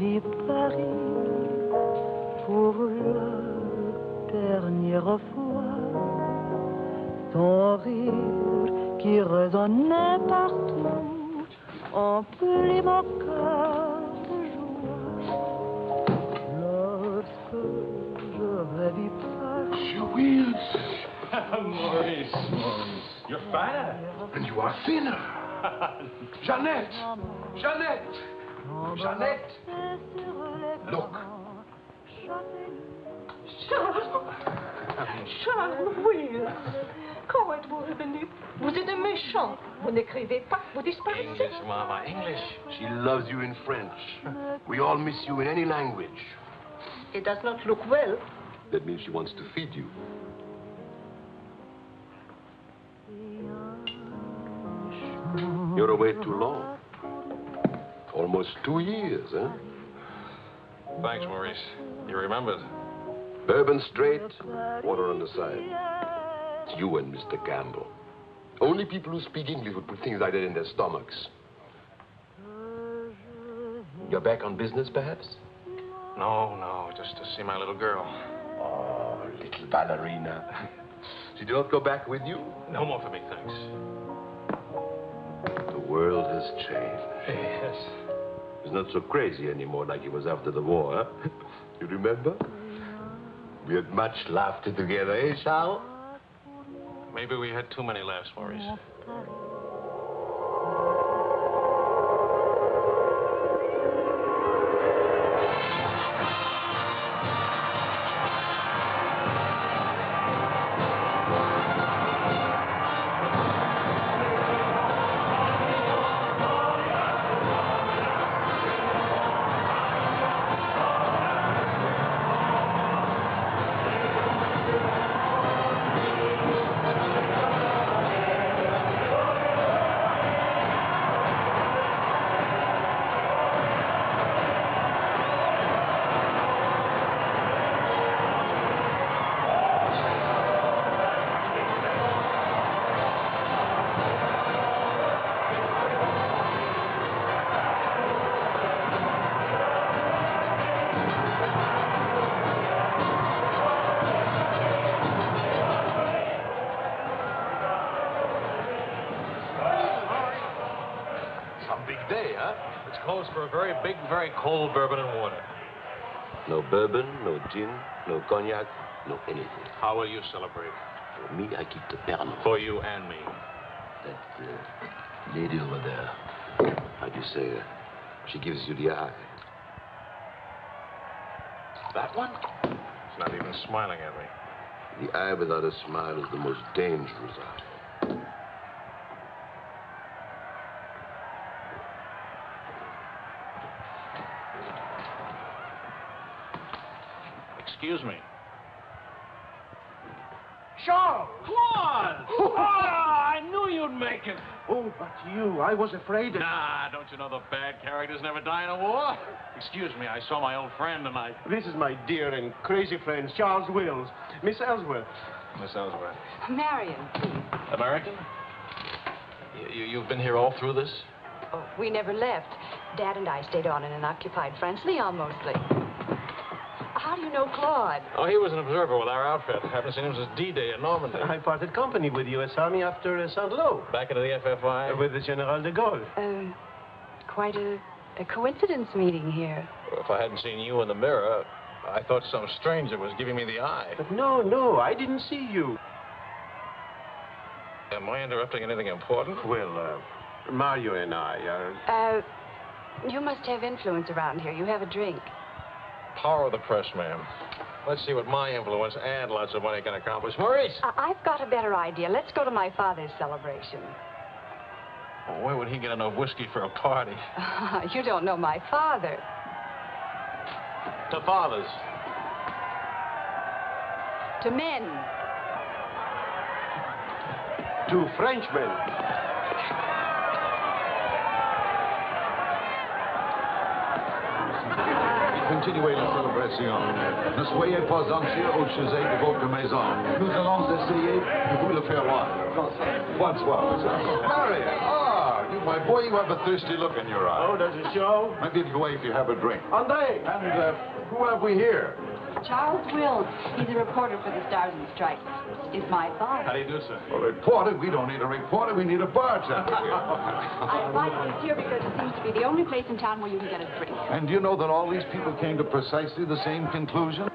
vis Paris pour la dernière fois. Ton rire qui résonnait partout emplit mon cœur de joie. Lorsque je revis Paris. She wheels. Maurice, you're fatter. And you are thinner. Jeannette! Jeannette! Jeannette! Look. Charles, oui. Comment êtes-vous revenu? Vous êtes un méchant. Vous n'écrivez pas, vous disparaissez. English, Mama, English. She loves you in French. We all miss you in any language. It does not look well. That means she wants to feed you. You're away too long. Almost 2 years, huh? Thanks, Maurice. You remembered. Bourbon straight, water on the side. It's you and Mr. Campbell. Only people who speak English would put things like that in their stomachs. You're back on business, perhaps? No, just to see my little girl. Oh, little ballerina. She did not go back with you? No more for me, thanks. The world has changed. Yes. It's not so crazy anymore like it was after the war, huh? You remember? We had much laughter together, eh, Charles? Maybe we had too many laughs, Maurice. For a very big, very cold bourbon and water. No bourbon, no gin, no cognac, no anything. How will you celebrate? For me, I keep the Pernod. For you and me. That lady over there, how do you say, she gives you the eye. That one? She's not even smiling at me. The eye without a smile is the most dangerous eye. Excuse me. Charles! Claude! Oh, I knew you'd make it. Oh, but you, I was afraid that... Nah, don't you know the bad characters never die in a war? Excuse me, I saw my old friend tonight. This is my dear and crazy friend, Charles Wills. Miss Ellsworth. Miss Ellsworth. Marion, please. American? You've been here all through this? Oh, we never left. Dad and I stayed on in an occupied France, Leon mostly. How do you know Claude? Oh, he was an observer with our outfit. Haven't seen him since D-Day in Normandy. I parted company with U.S. Army after Saint-Lô. Back into the FFI? With the General de Gaulle. Quite a coincidence meeting here. If I hadn't seen you in the mirror, I thought some stranger was giving me the eye. But no, I didn't see you. Am I interrupting anything important? Well, Mario and I are... You must have influence around here. You have a drink. Power of the press, ma'am. Let's see what my influence and lots of money can accomplish. Maurice! I've got a better idea. Let's go to my father's celebration. Well, where would he get enough whiskey for a party? You don't know my father. To fathers. To men. To Frenchmen. Continuez la célébration. Ne soyez pas anxieux au sujet de votre maison. Nous allons essayer de vous le faire voir. Bonsoir, monsieur. Marion, you My boy, you have a thirsty look in your eye. Oh, does it show? Maybe it'll go away if you have a drink. Andre! And who have we here? Charles Wills. He's a reporter for the Stars and Stripes. Is my boss. How do you do, sir? A reporter? We don't need a reporter. We need a bartender here. I invited you here because it seems to be the only place in town where you can get a drink. And you know that all these people came to precisely the same conclusion?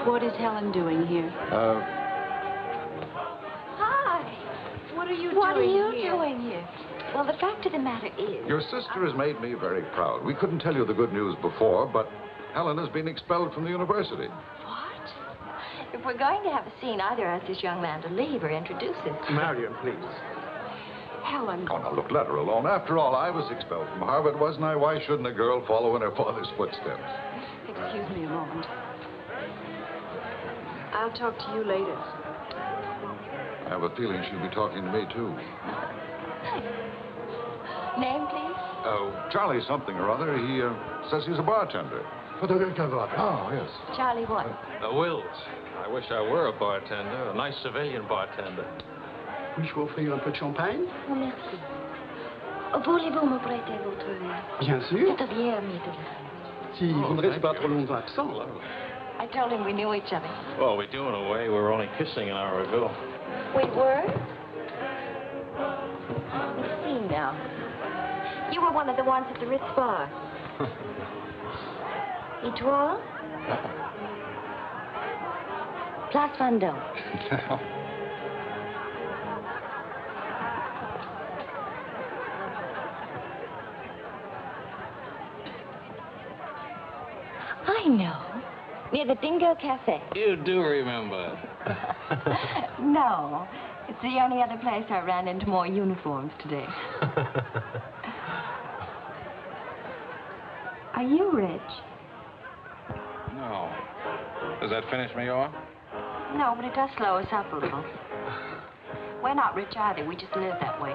What is Helen doing here? Hi. What are you doing here? Well, the fact of the matter is... Your sister has made me very proud. We couldn't tell you the good news before, but Helen has been expelled from the university. What? If we're going to have a scene, either ask this young man to leave or introduce him. Marion, please. Helen. Oh, now, look, let her alone. After all, I was expelled from Harvard, wasn't I? Why shouldn't a girl follow in her father's footsteps? Excuse me a moment. I'll talk to you later. I have a feeling she'll be talking to me, too. Name, please? Oh, Charlie something or other. He says he's a bartender. Oh, yes. Charlie what? Wills. I wish I were a bartender, a nice civilian bartender. Puis-je vous offrir un peu de champagne? Oh, merci. Voulez-vous me prêter votre verre? Bien sûr. C'est bien, Mr. Si vous ne restez pas trop longtemps absent. I told him we knew each other. Well, we do in a way. We were only kissing an hour ago. We were? Let's see now. You were one of the ones at the Ritz bar. Étoile? Place Vendôme. I know. Near the Dingo Cafe. You do remember. No. It's the only other place I ran into more uniforms today. Are you rich? No. Does that finish me off? No, but it does slow us up a little. We're not rich either. We just live that way.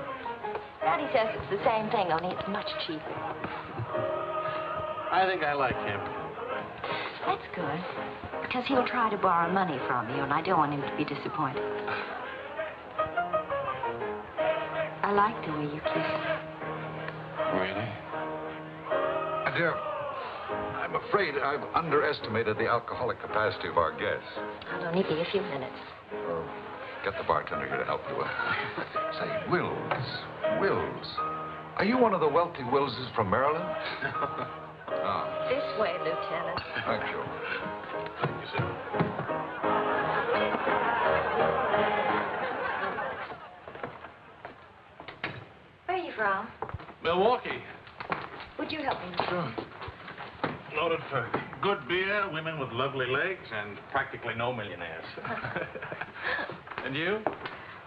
Daddy says it's the same thing, only it's much cheaper. I think I like him. That's good. Because he'll try to borrow money from you, and I don't want him to be disappointed. I like the way you kiss. Really? Dear, I'm afraid I've underestimated the alcoholic capacity of our guests. I'll only be a few minutes. Get the bartender here to help you. Say, Wills. Are you one of the wealthy Willses from Maryland? This way, Lieutenant. Thank you. Thank you, sir. Where are you from? Milwaukee. Would you help me? Sure. Noted for good beer, women with lovely legs, and practically no millionaires. And you?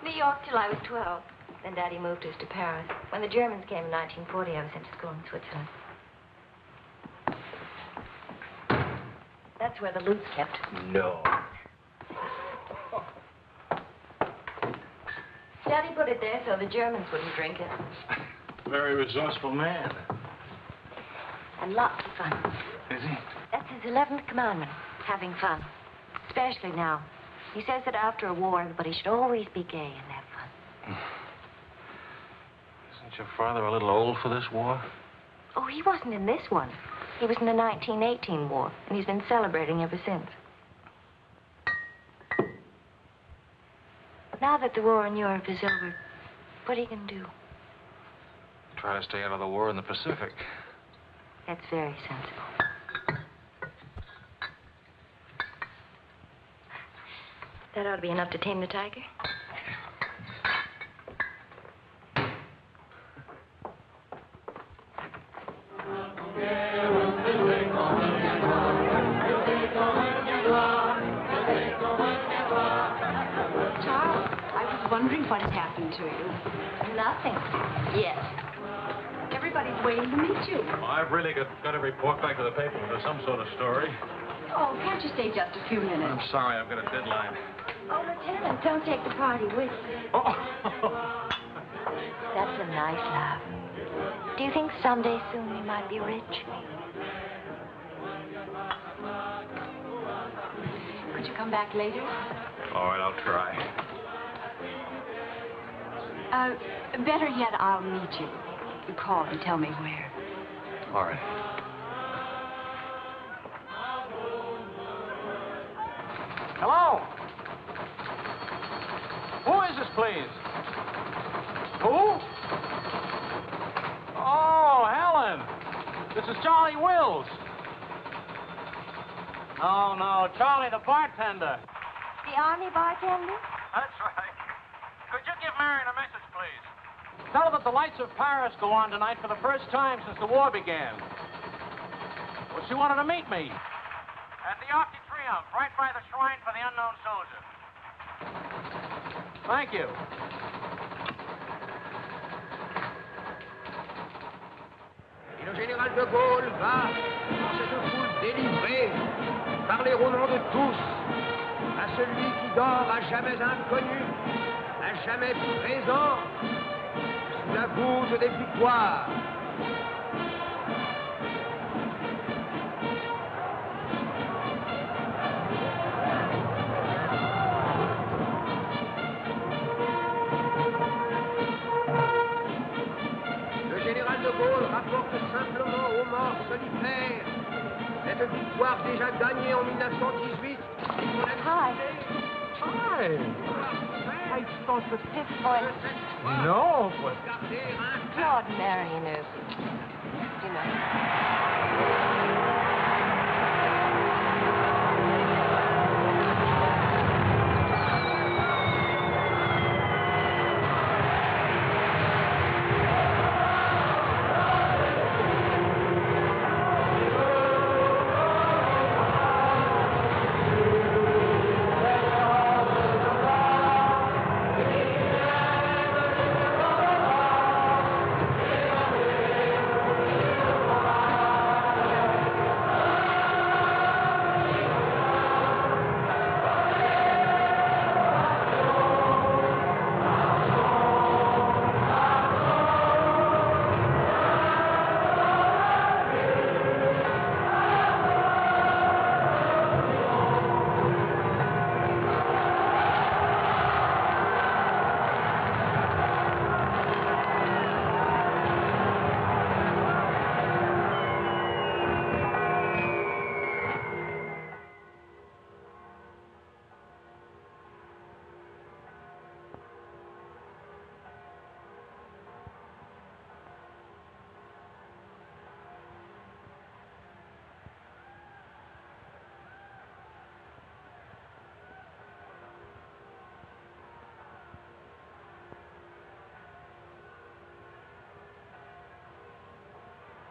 New York till I was 12. Then Daddy moved us to Paris. When the Germans came in 1940, I was sent to school in Switzerland. That's where the loot's kept. No. Daddy put it there so the Germans wouldn't drink it. Very resourceful man. And lots of fun. Is he? That's his 11th commandment, having fun. Especially now. He says that after a war, everybody should always be gay and have fun. Isn't your father a little old for this war? Oh, he wasn't in this one. He was in the 1918 war, and he's been celebrating ever since. Now that the war in Europe is over, what are you going to do? Try to stay out of the war in the Pacific. That's very sensible. That ought to be enough to tame the tiger. Charles, I was wondering what had happened to you. Nothing. Yes. Everybody's waiting to meet you. Well, I've really got to report back to the paper for some sort of story. Oh, can't you stay just a few minutes? I'm sorry, I've got a deadline. Oh, Lieutenant, don't take the party with you. Oh. That's a nice laugh. Do you think someday soon we might be rich? Could you come back later? All right, I'll try. Better yet, I'll meet you. You call and tell me where. All right. Hello? Who is this, please? Who? Oh, Helen. This is Charlie Wills. Oh, no, Charlie, the bartender. The Army bartender? That's right. Could you give Marion a message, please? Tell her that the lights of Paris go on tonight for the first time since the war began. Well, she wanted to meet me. At the Arc de Triomphe, right by the shrine for the unknown soldier. Thank you. Et le général de Gaulle va, dans cette foule délivrée, parler au nom de tous, à celui qui dort à jamais inconnu, à jamais présent, sous la voûte des victoires. Rapporte simplement aux morts solitaires cette victoire déjà gagnée en 1918. Hi. Hi. I thought the fifth one. No, but... Claude Marion is, you know.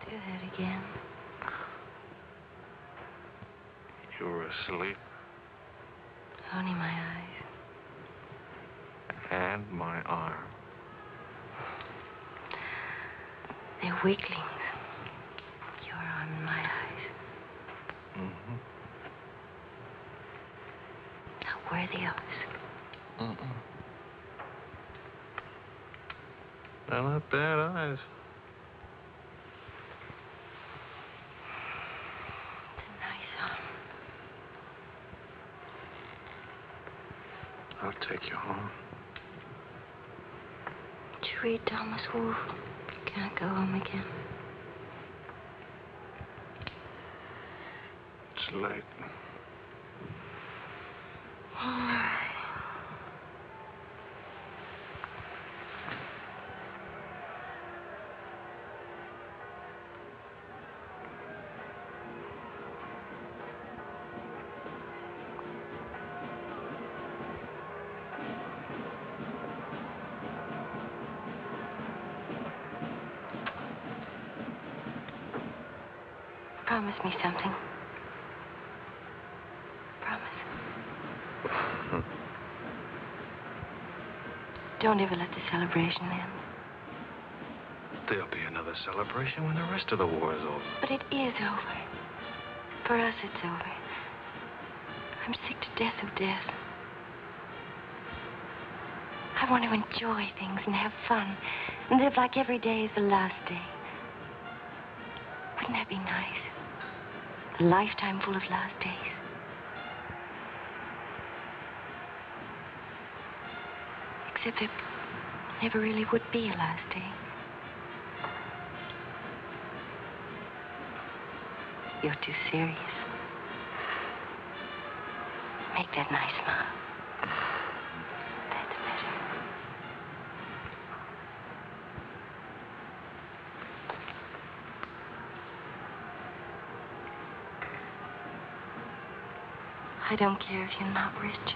Do that again. You were asleep. Only my eyes. And my arm. They're weaklings. Your arm and my eyes. Mm-hmm. Not worthy of us. Mm-mm. They're not bad eyes. I'll take you home. Did you read Thomas Wolfe? You can't go home again. It's late. All right. Promise me something. Promise. Don't ever let the celebration end. There'll be another celebration when the rest of the war is over. But it is over. For us, it's over. I'm sick to death of death. I want to enjoy things and have fun and live like every day is the last day. Wouldn't that be nice? A lifetime full of last days. Except there never really would be a last day. You're too serious. Make that nice smile. That's better. I don't care if you're not rich.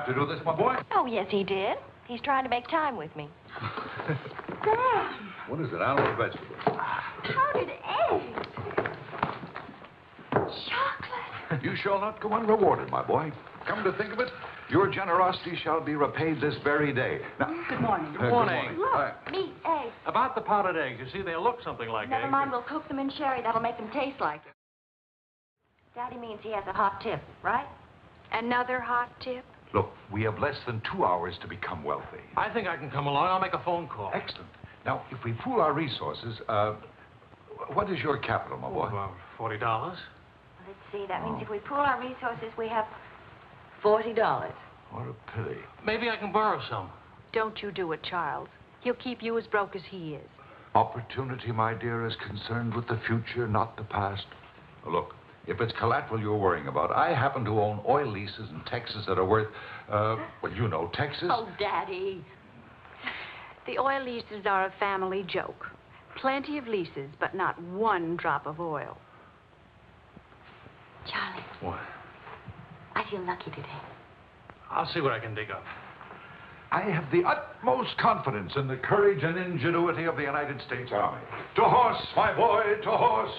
To do this, my boy? Oh, yes, he did. He's trying to make time with me. Sam! What is it, animal or vegetable? Powdered eggs. Chocolate. You shall not go unrewarded, my boy. Come to think of it, your generosity shall be repaid this very day. Now, Good morning. Good morning. Look, meat, eggs. About the powdered eggs, you see, they look something like Never eggs. mind, we'll cook them in sherry. That'll make them taste like it. Daddy means he has a hot tip, right? Another hot tip? look, we have less than 2 hours to become wealthy. I think I can come along. I'll make a phone call. Excellent. Now, if we pool our resources, what is your capital, my boy? About $40. Let's see. That means if we pool our resources, we have $40. What a pity. Maybe I can borrow some. Don't you do it, Charles. He'll keep you as broke as he is. Opportunity, my dear, is concerned with the future, not the past. Look, if it's collateral you're worrying about, I happen to own oil leases in Texas that are worth, well, you know, Texas. Oh, Daddy. The oil leases are a family joke. Plenty of leases, but not one drop of oil. Charlie. What? I feel lucky today. I'll see what I can dig up. I have the utmost confidence in the courage and ingenuity of the United States Army. To horse, my boy, to horse.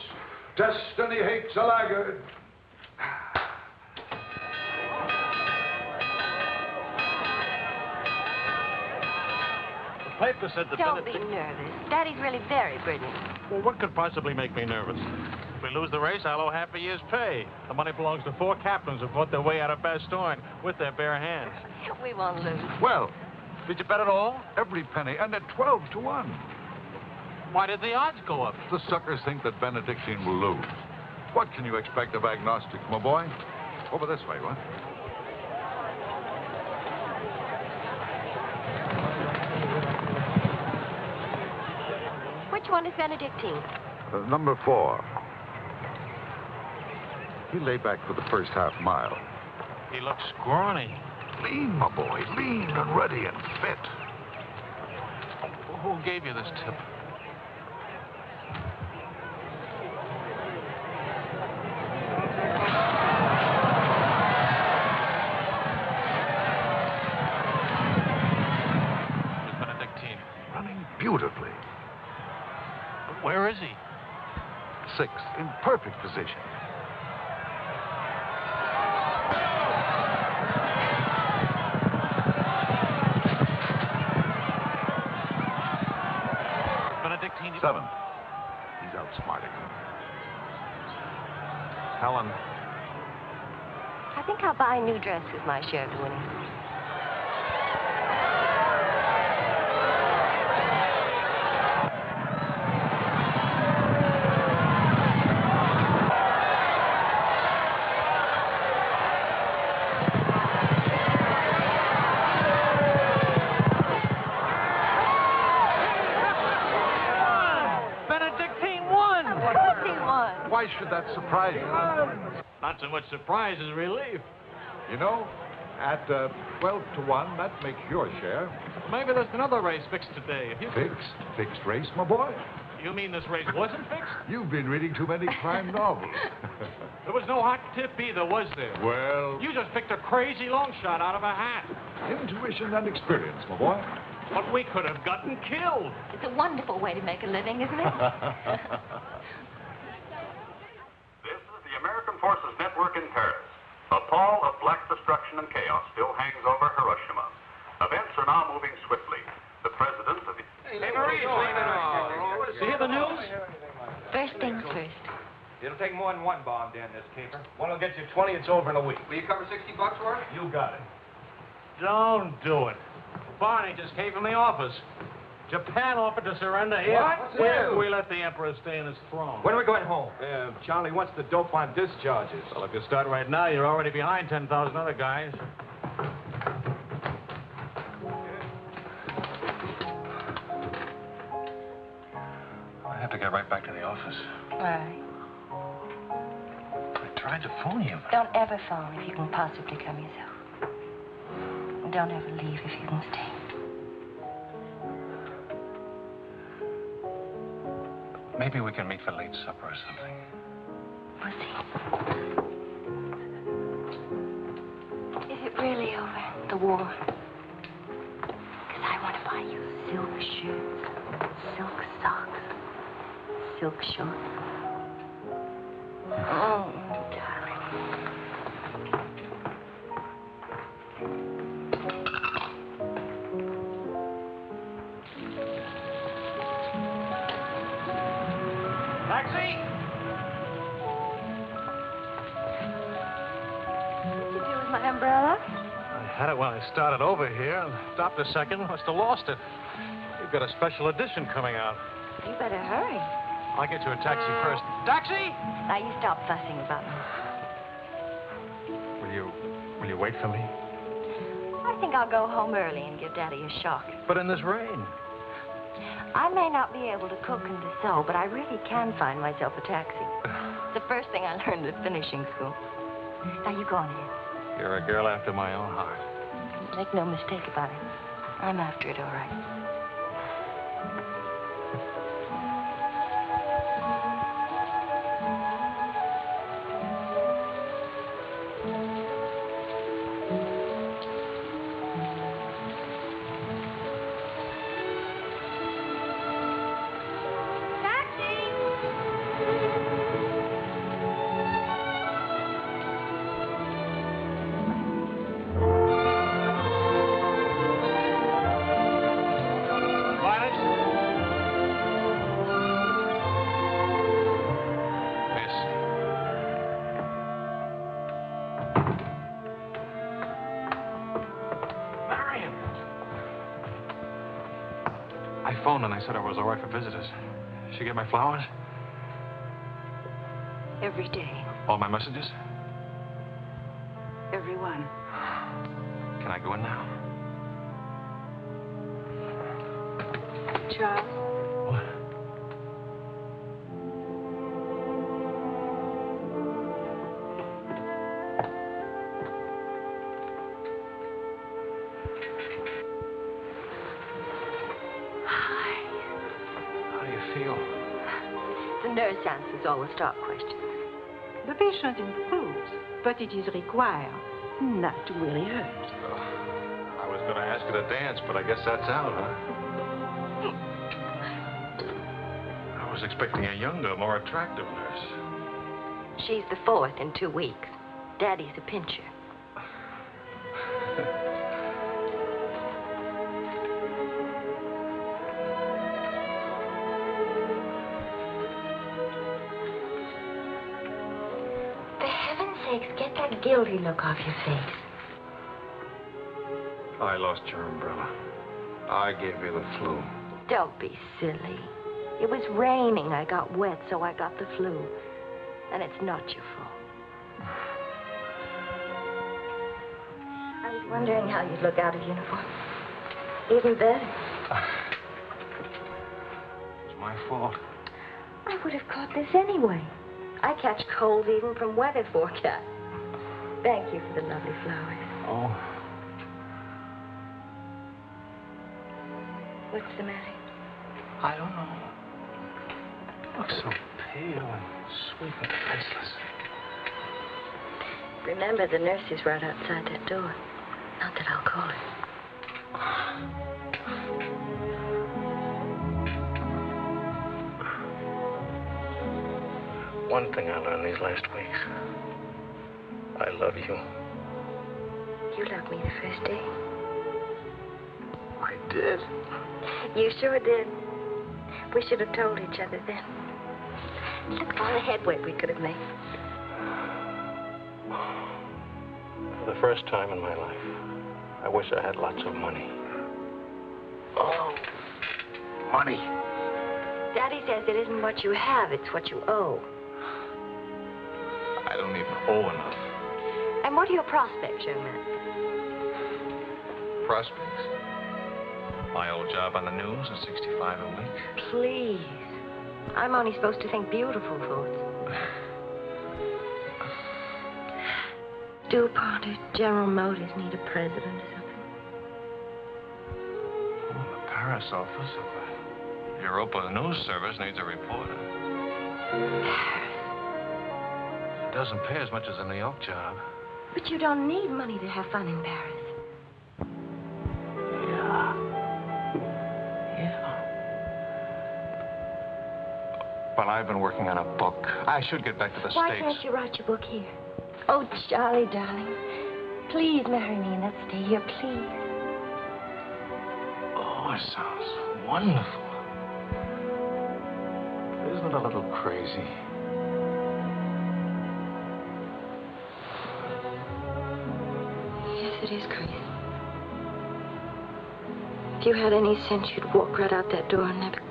Destiny hates a laggard. The paper said that Don't be nervous. Daddy's really very brilliant. Well, what could possibly make me nervous? If we lose the race, I'll owe half a year's pay. The money belongs to 4 captains who fought their way out of Bastogne with their bare hands. We won't lose. Well, Did you bet it all? every penny, and at 12 to 1. Why did the odds go up? The suckers think that Benedictine will lose. What can you expect of agnostics, my boy? Over this way, what? Which one is Benedictine? Number 4. He lay back for the first half mile. He looks scrawny. Lean, my boy, lean and ready and fit. Who gave you this tip? Miss Benedictine. Running beautifully. But where is he? 6th, in perfect position. Benedictine. 7th. He's outsmarting him. Helen. I think I'll buy a new dress with my share of the winning. Benedictine won! Of course he won. Why should that surprise you? Not so much surprise as relief. You know, at 12 to 1, that makes your share. Maybe there's another race fixed today. If you Fixed race, my boy. You mean this race wasn't fixed? You've been reading too many crime novels. There was no hot tip either, was there? Well, You just picked a crazy long shot out of a hat. intuition and experience, my boy. But we could have gotten killed. It's a wonderful way to make a living, isn't it? This is the American Forces Network in Paris. A pall of black destruction and chaos still hangs over Hiroshima. Events are now moving swiftly. The president of the... Hey, Maurice, you hear the news? First things first. It'll take more than one bomb down this caper. One will get you 20, it's over in a week. Will you cover $60 for it? You got it. Don't do it. Barney just came from the office. Japan offered to surrender here. What? We let the emperor stay in his throne. When are we going home? Charlie wants the dope on discharges. Well, if you start right now, you're already behind 10,000 other guys. I have to get right back to the office. All right. I tried to phone you. Don't ever phone if you can possibly come yourself. And don't ever leave if you can stay. Maybe we can meet for late supper or something. We'll see. Is it really over, the war? Because I want to buy you silk shirts, silk socks, silk shorts. Oh, darling. Taxi! What'd you do with my umbrella? I had it when I started over here and stopped a second. Must have lost it. You've got a special edition coming out. You better hurry. I'll get you a taxi first. Taxi! Now you stop fussing about me. Will you wait for me? I think I'll go home early and give Daddy a shock. But in this rain. I may not be able to cook and to sew, but I really can find myself a taxi. It's the first thing I learned at finishing school. Now you go on ahead. You're a girl after my own heart. Make no mistake about it. I'm after it, all right. I phoned and I said I was all right for visitors. She get my flowers? Every day. All my messages? Everyone. Can I go in now? Charles? What? How do you feel? The nurse answers all the stock questions. The patient improves, but it is required not to really hurt. I was going to ask her to dance, but I guess that's out, huh? I was expecting a younger, more attractive nurse. She's the fourth in 2 weeks. Daddy's a pincher. For heaven's sakes, get that guilty look off your face. I lost your umbrella. I gave you the flu. Don't be silly. It was raining. I got wet, so I got the flu. And it's not your fault. I was wondering how you'd look out of uniform. Even better. It's my fault. I would have caught this anyway. I catch colds even from weather forecast. Thank you for the lovely flowers. Oh. What's the matter? I don't know. look so pale and sweet and defenseless. Remember, the nurse is right outside that door. Not that I'll call her. One thing I learned these last weeks. I love you. You loved me the first day. I did. You sure did. We should have told each other then. Look at all the headway we could have made. For the first time in my life, I wish I had lots of money. Oh, money. Daddy says it isn't what you have, it's what you owe. I don't even owe enough. And what are your prospects, young man? Prospects? My old job on the news at $65 a week. Please. I'm only supposed to think beautiful thoughts. DuPont or General Motors need a president or something. Well, the Paris office of the Europa News Service needs a reporter. It doesn't pay as much as a New York job. But you don't need money to have fun in Paris. Well, I've been working on a book. I should get back to the Why States. can't you write your book here? Oh, Charlie, darling. Please marry me and let's stay here, please. Oh, it sounds wonderful. Isn't it a little crazy? Yes, it is crazy. If you had any sense, you'd walk right out that door and never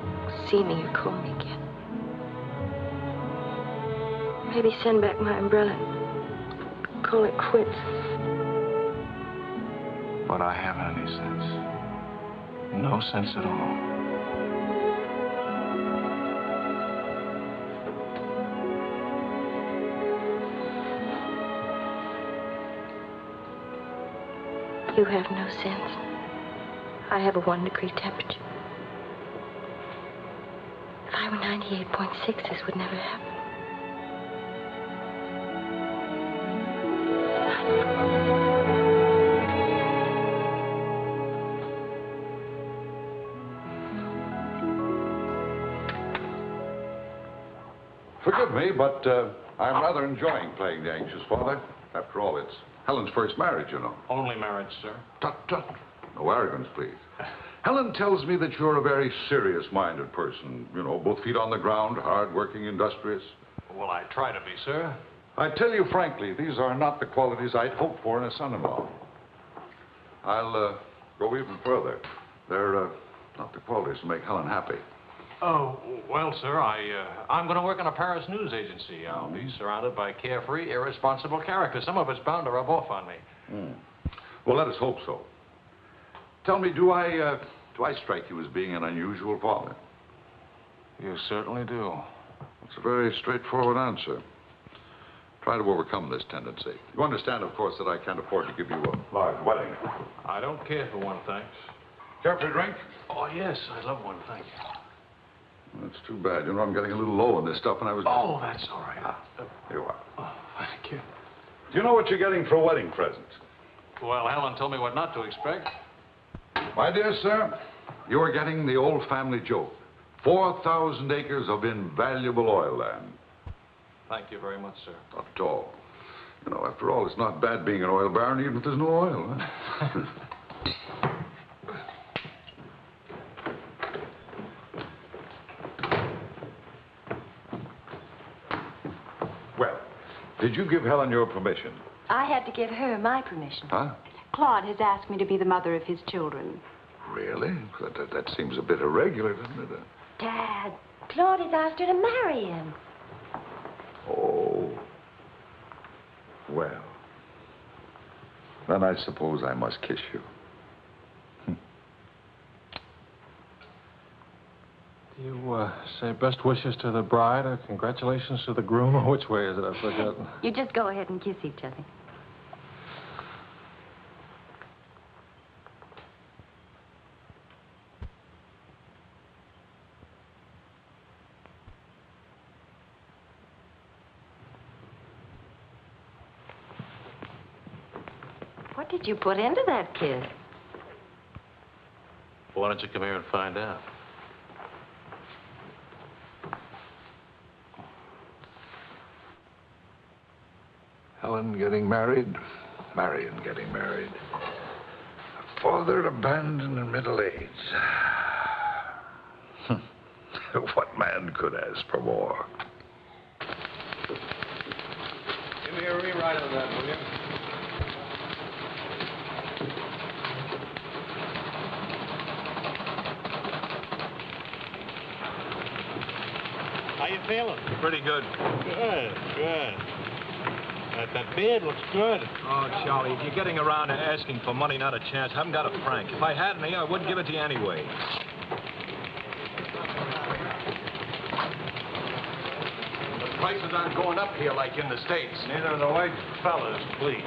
see me or call me again. Maybe send back my umbrella and call it quits. But I haven't any sense. No sense at all. You have no sense. I have a 1-degree temperature. If I were 98.6, this would never happen. Forgive me, but I'm rather enjoying playing the anxious father. After all, it's Helen's first marriage, you know. Only marriage, sir. Tut, tut. No arrogance, please. Helen tells me that you're a very serious-minded person. You know, both feet on the ground, hard-working, industrious. Well, I try to be, sir. I tell you frankly, these are not the qualities I'd hoped for in a son-in-law. I'll go even further. They're not the qualities to make Helen happy. Oh, well, sir, I'm going to work in a Paris news agency. I'll be surrounded by carefree, irresponsible characters. Some of it's bound to rub off on me. Well, let us hope so. Tell me, do I strike you as being an unusual father? You certainly do. It's a very straightforward answer. Try to overcome this tendency. You understand, of course, that I can't afford to give you a large wedding. I don't care for one, thanks. Care for a drink? Oh, yes, I love one, thank you. That's too bad. You know, I'm getting a little low on this stuff, and I was... Oh, that's all right. Here you are. Oh, thank you. Do you know what you're getting for a wedding present? Well, Helen told me what not to expect. My dear sir, you are getting the old family joke. 4,000 acres of invaluable oil land. Thank you very much, sir. Not at all. You know, after all, it's not bad being an oil baron, even if there's no oil. Huh? Well, did you give Helen your permission? I had to give her my permission. Huh? Claude has asked me to be the mother of his children. Really? That seems a bit irregular, doesn't it? Dad, Claude has asked her to marry him. Oh. Well. Then I suppose I must kiss you. Do you say best wishes to the bride or congratulations to the groom? Or which way is it? I've forgotten. You just go ahead and kiss each other. What did you put into that kid? Why don't you come here and find out? Helen getting married, Marion getting married. A father abandoned in middle age. What man could ask for more? Give me a rewrite of that, will you? How you feeling? Pretty good. Good, good. That beard looks good. Oh, Charlie, if you're getting around and asking for money, not a chance. I haven't got a franc. If I had any, I wouldn't give it to you anyway. Prices aren't going up here like in the States. Neither are the white. Fellas, please.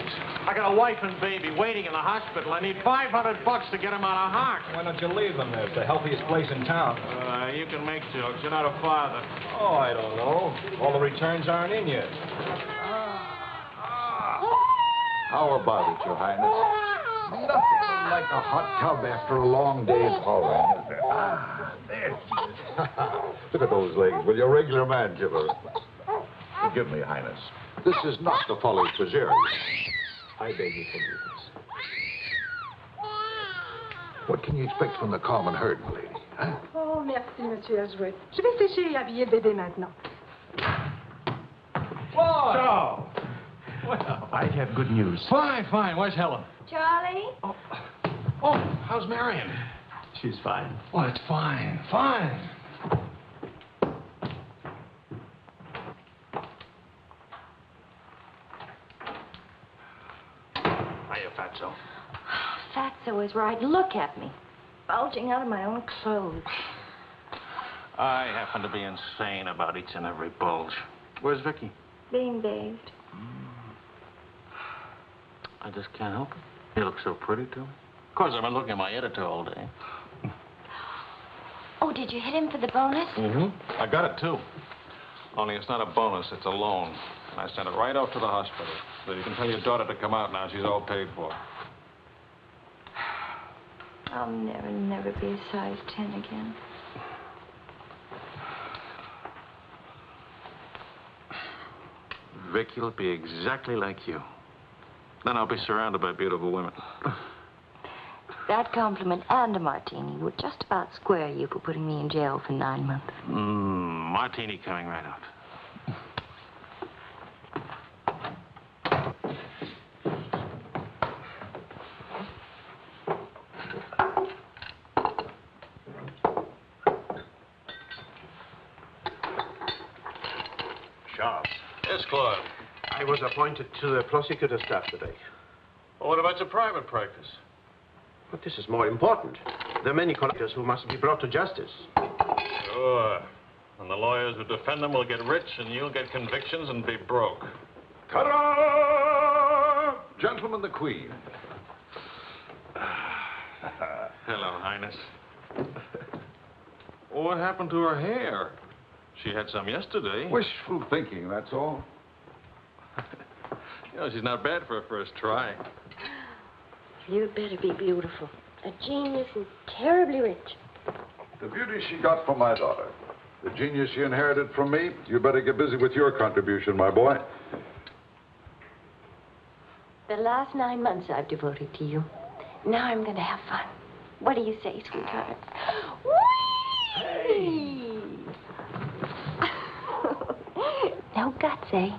I got a wife and baby waiting in the hospital. I need $500 to get them out of hock. Why don't you leave them there? It's the healthiest place in town. You can make jokes. You're not a father. Oh, I don't know. All the returns aren't in yet. How about it, Your Highness? Nothing like a hot tub after a long day's hauling, is there? There she is. Look at those legs. Will you, regular man killer? Forgive me, Highness. This is not the folly Fitzgerald. I beg your forgiveness. What can you expect from the common herd, my lady? Huh? Oh, merci, Monsieur Ajoie. Je vais sécher et habiller le bébé maintenant. Whoa! So, well, I have good news. Fine, fine. Where's Helen? Charlie? Oh, how's Marion? She's fine. Oh, it's fine, fine. Hiya, Fatso. Fatso is right. Look at me. Bulging out of my own clothes. I happen to be insane about each and every bulge. Where's Vicky? Being bathed. I just can't help it. You look so pretty to me. Of course, I've been looking at my editor all day. Oh, did you hit him for the bonus? Mm-hmm. I got it, too. Only it's not a bonus, it's a loan. And I sent it right off to the hospital. So you can tell your daughter to come out now. She's all paid for. I'll never be a size 10 again. Vicky will be exactly like you. Then I'll be surrounded by beautiful women. That compliment and a martini would just about square you for putting me in jail for 9 months. Martini coming right out. Sharp. Yes, Claude. I was appointed to the prosecutor's staff today. Well, what about your private practice? But this is more important. There are many collectors who must be brought to justice. Sure. And the lawyers who defend them will get rich, and you'll get convictions and be broke. Ta-da! Gentlemen, the Queen. Hello, Highness. What happened to her hair? She had some yesterday. Wishful thinking, that's all. You know, she's not bad for a first try. You'd better be beautiful. A genius and terribly rich. The beauty she got from my daughter. The genius she inherited from me. You better get busy with your contribution, my boy. The last 9 months I've devoted to you. Now I'm going to have fun. What do you say, sweetheart? Whee! No guts, eh?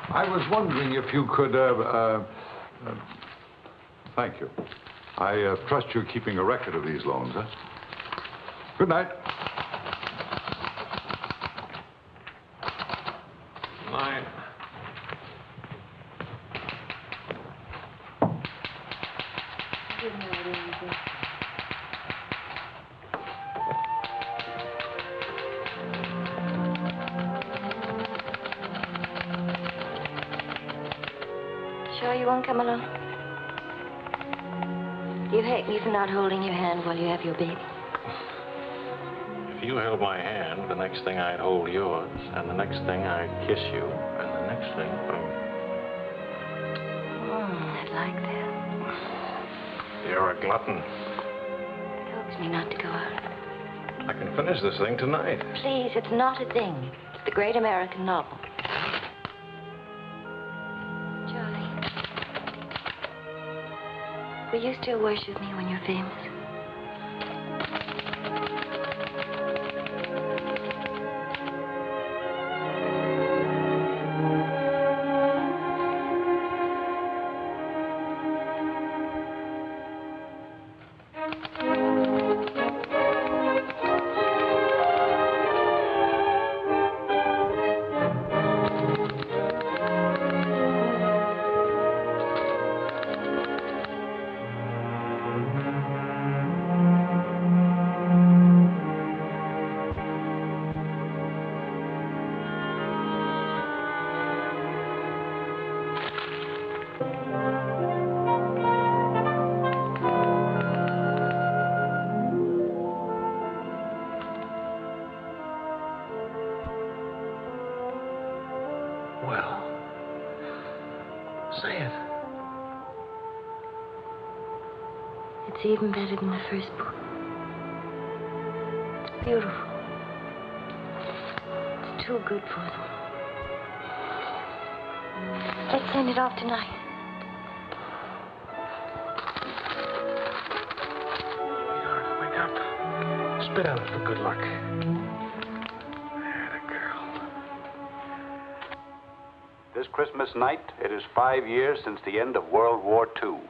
I was wondering if you could, thank you. I trust you're keeping a record of these loans, huh? Good night. Night. Good night, Angel. Sure you won't come along? You hate me for not holding your hand while you have your baby. If you held my hand, the next thing I'd hold yours, and the next thing I'd kiss you, and the next thing... I'd like that. You're a glutton. It helps me not to go out. I can finish this thing tonight. Please, it's not a thing. It's the great American novel. Charlie, will you still worship me when you're famous? Well, say it. It's even better than the first book. It's beautiful. It's too good for them. Let's send it off tonight. Wake up. Spit on it for good luck. This Christmas night, it is 5 years since the end of World War II.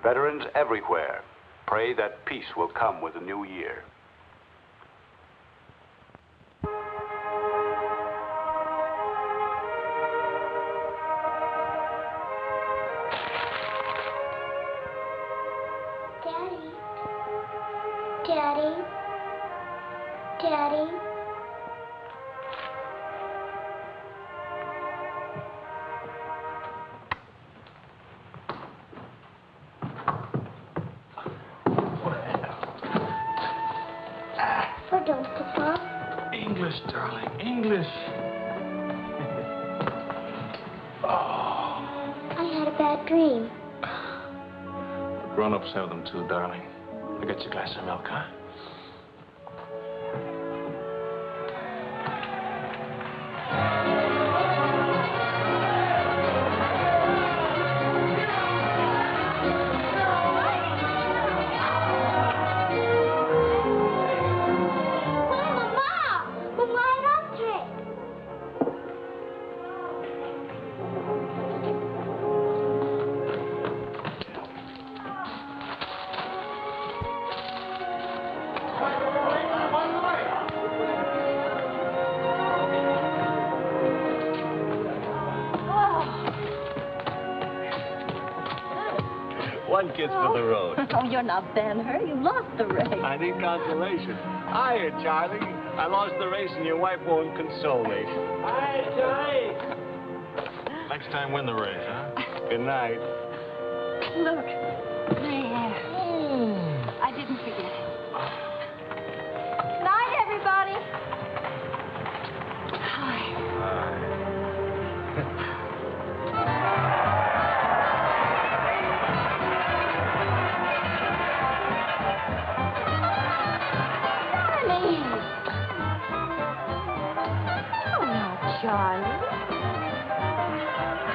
Veterans everywhere pray that peace will come with the new year. Daddy. Daddy. Daddy. Pardon, Papa. English, darling, English. I had a bad dream. The grown-ups have them too, darling. I got you a glass of milk, huh? One kiss for the road. Oh, you're not Ben-Hur. You lost the race. I need consolation. Hiya, Charlie. I lost the race and your wife won't console me. Hi, Charlie. Next time, win the race, huh? Good night. Look, there. I didn't forget it. Good night, everybody. Hi. Charlie?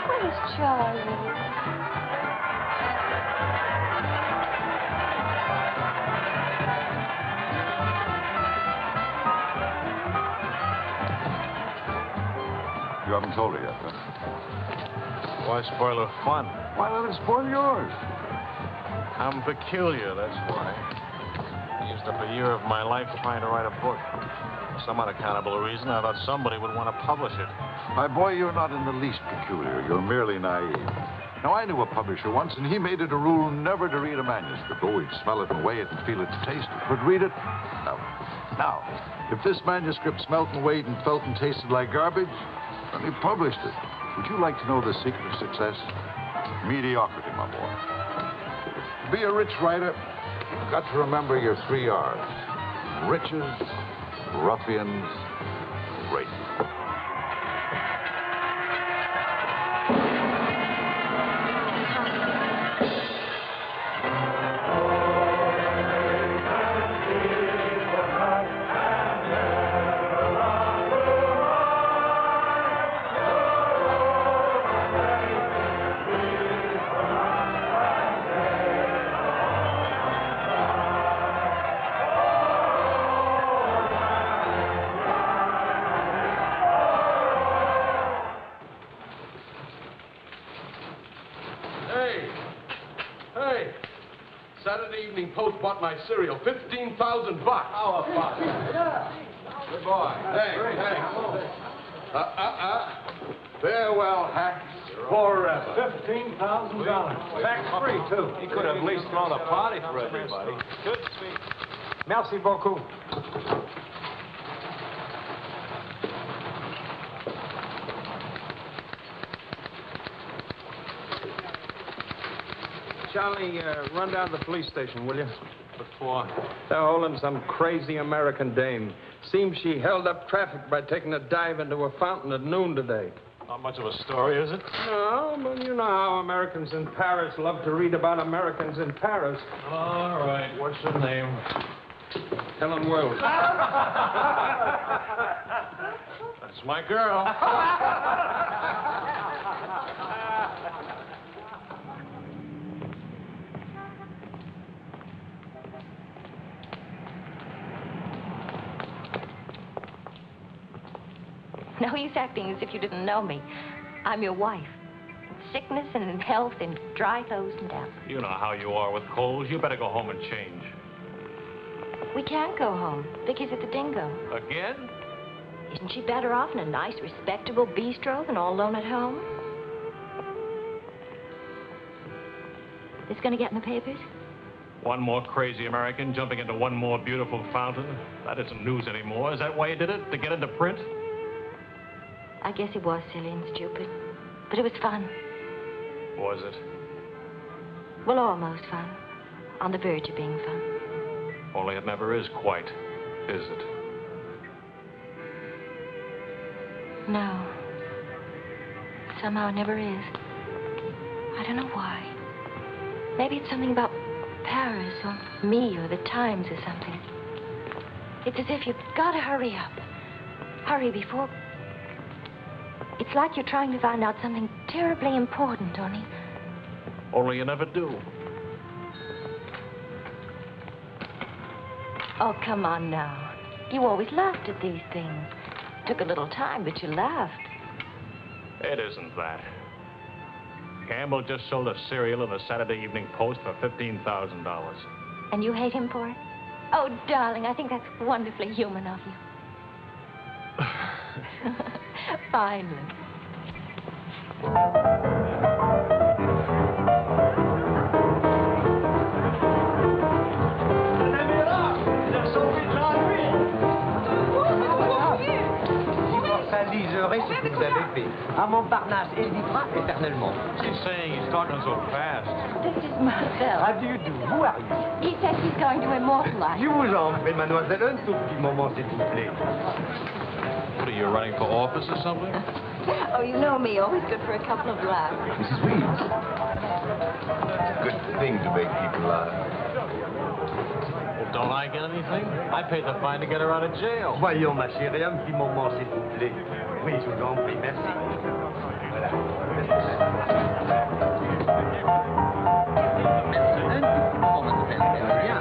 Where's Charlie? You haven't told her yet, huh? Why spoil her fun? Why let it spoil yours? I'm peculiar, that's why. I used up a year of my life trying to write a book. For some unaccountable reason, I thought somebody would want to publish it. My boy, you're not in the least peculiar. You're merely naive. Now, I knew a publisher once, and he made it a rule never to read a manuscript. Oh, he'd smell it and weigh it and feel it and taste it. But read it? No. Now, if this manuscript smelt and weighed and felt and tasted like garbage, then he published it. Would you like to know the secret of success? Mediocrity, my boy. be a rich writer, you've got to remember your 3 R's. Riches, ruffians, races. Saturday Evening Post bought my cereal. $15,000. Our father. Yeah. Good boy. Hey. Farewell, hacks. Forever. $15,000. Tax-free, too. He could have at least thrown a party for everybody. Good speech. Merci beaucoup. Charlie, run down to the police station, will you? What for? They're holding some crazy American dame. Seems she held up traffic by taking a dive into a fountain at noon today. Not much of a story, is it? No, but you know how Americans in Paris love to read about Americans in Paris. All right. What's her name? Helen Wells. That's my girl. No use acting as if you didn't know me. I'm your wife. Sickness and in health and dry clothes and death. You know how you are with colds. You better go home and change. We can't go home. Vicky's at the Dingo. Again? Isn't she better off in a nice, respectable bistro than all alone at home? This gonna get in the papers? One more crazy American jumping into one more beautiful fountain. That isn't news anymore. Is that why you did it? To get into print? I guess it was silly and stupid. But it was fun. Was it? Well, almost fun. On the verge of being fun. Only it never is quite, is it? No. Somehow it never is. I don't know why. Maybe it's something about Paris or me or the Times or something. It's as if you've got to hurry up. Hurry before... It's like you're trying to find out something terribly important, Tony. Only you never do. Oh, come on now. You always laughed at these things. Took a little time, but you laughed. It isn't that. Campbell just sold a cereal in the Saturday Evening Post for $15,000. And you hate him for it? Oh, darling, I think that's wonderfully human of you. Finally. Liserait ce que vous avez fait. À Montparnasse, elle vivra éternellement. She's saying he's talking so fast. This is Marcel. How do you do? Who are you? He says he's going to immortalize. Je vous en prie, mademoiselle, un tout petit moment, s'il vous plaît. What are you, running for office or something? Oh, you know me, always good for a couple of laughs. Mrs. Weeds. It's a good thing to make people laugh. Well, don't I get anything? I paid the fine to get her out of jail. Voyons, ma chérie, un petit moment, s'il vous plaît. Oui, je vous en prie, merci. Voilà. Un petit moment, mademoiselle, merci bien.